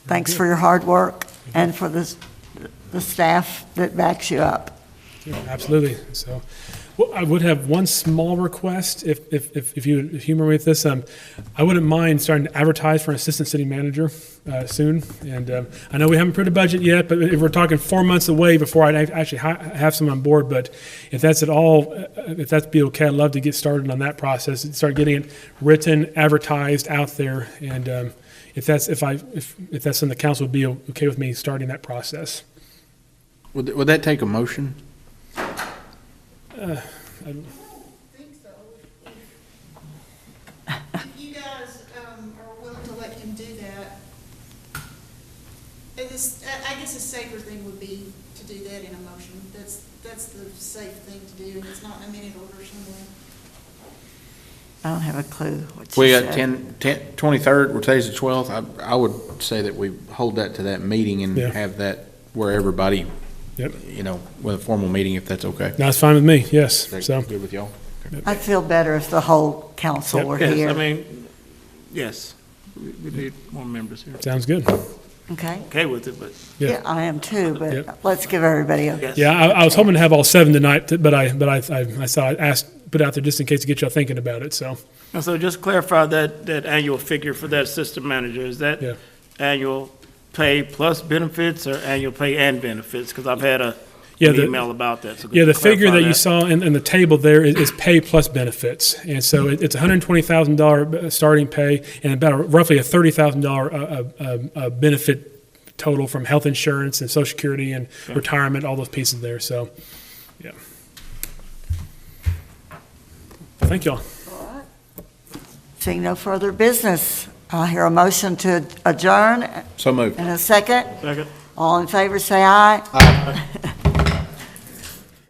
Speaker 1: Thanks for your hard work and for the staff that backs you up.
Speaker 2: Absolutely. So, well, I would have one small request, if you humor me with this. I wouldn't mind starting to advertise for an assistant city manager soon. And I know we haven't approved a budget yet, but if we're talking 4 months away before I'd actually have some on board. But if that's at all, if that'd be okay, I'd love to get started on that process and start getting it written, advertised out there. And if that's something the council would be okay with me starting that process.
Speaker 6: Would that take a motion?
Speaker 12: I think so. If you guys are willing to let him do that, I guess a safer thing would be to do that in a motion. That's the safe thing to do, and it's not in a minute order somewhere.
Speaker 1: I don't have a clue what you
Speaker 6: We
Speaker 1: said.
Speaker 6: got 23rd, or today's the 12th. I would say that we hold that to that meeting and
Speaker 2: Yeah.
Speaker 6: have that where everybody,
Speaker 2: Yep.
Speaker 6: you know, with a formal meeting, if that's okay.
Speaker 2: That's fine with me, yes.
Speaker 6: Is that
Speaker 2: So,
Speaker 6: good with y'all?
Speaker 1: I'd feel better if the whole council
Speaker 2: Yep.
Speaker 1: were
Speaker 3: Yes, I
Speaker 1: here.
Speaker 3: mean, yes, we need more members here.
Speaker 2: sounds good.
Speaker 1: Okay?
Speaker 3: Okay with it, but
Speaker 2: Yeah.
Speaker 1: Yeah, I am too, but
Speaker 2: Yep.
Speaker 1: let's give everybody a,
Speaker 3: yes.
Speaker 2: Yeah, I was hoping to have all 7 tonight, but I saw, I put out there just in case to get y'all thinking about it, so.
Speaker 3: And so just clarify that annual figure for that assistant manager. Is that
Speaker 2: Yeah.
Speaker 3: annual pay plus benefits or annual pay and benefits? Because I've had
Speaker 2: Yeah,
Speaker 3: an
Speaker 2: the-
Speaker 3: email about that. So could
Speaker 2: Yeah,
Speaker 3: you
Speaker 2: the figure
Speaker 3: clarify
Speaker 2: that you saw in the table there is pay plus benefits. And so it's $120,000 starting pay and about roughly a $30,000 benefit total from health insurance and social security and retirement, all those pieces there. So, yeah. Thank y'all.
Speaker 1: seeing no further business. I hear a motion to adjourn
Speaker 6: So moved.
Speaker 1: in a second.
Speaker 3: Second.
Speaker 1: All in favor, say aye.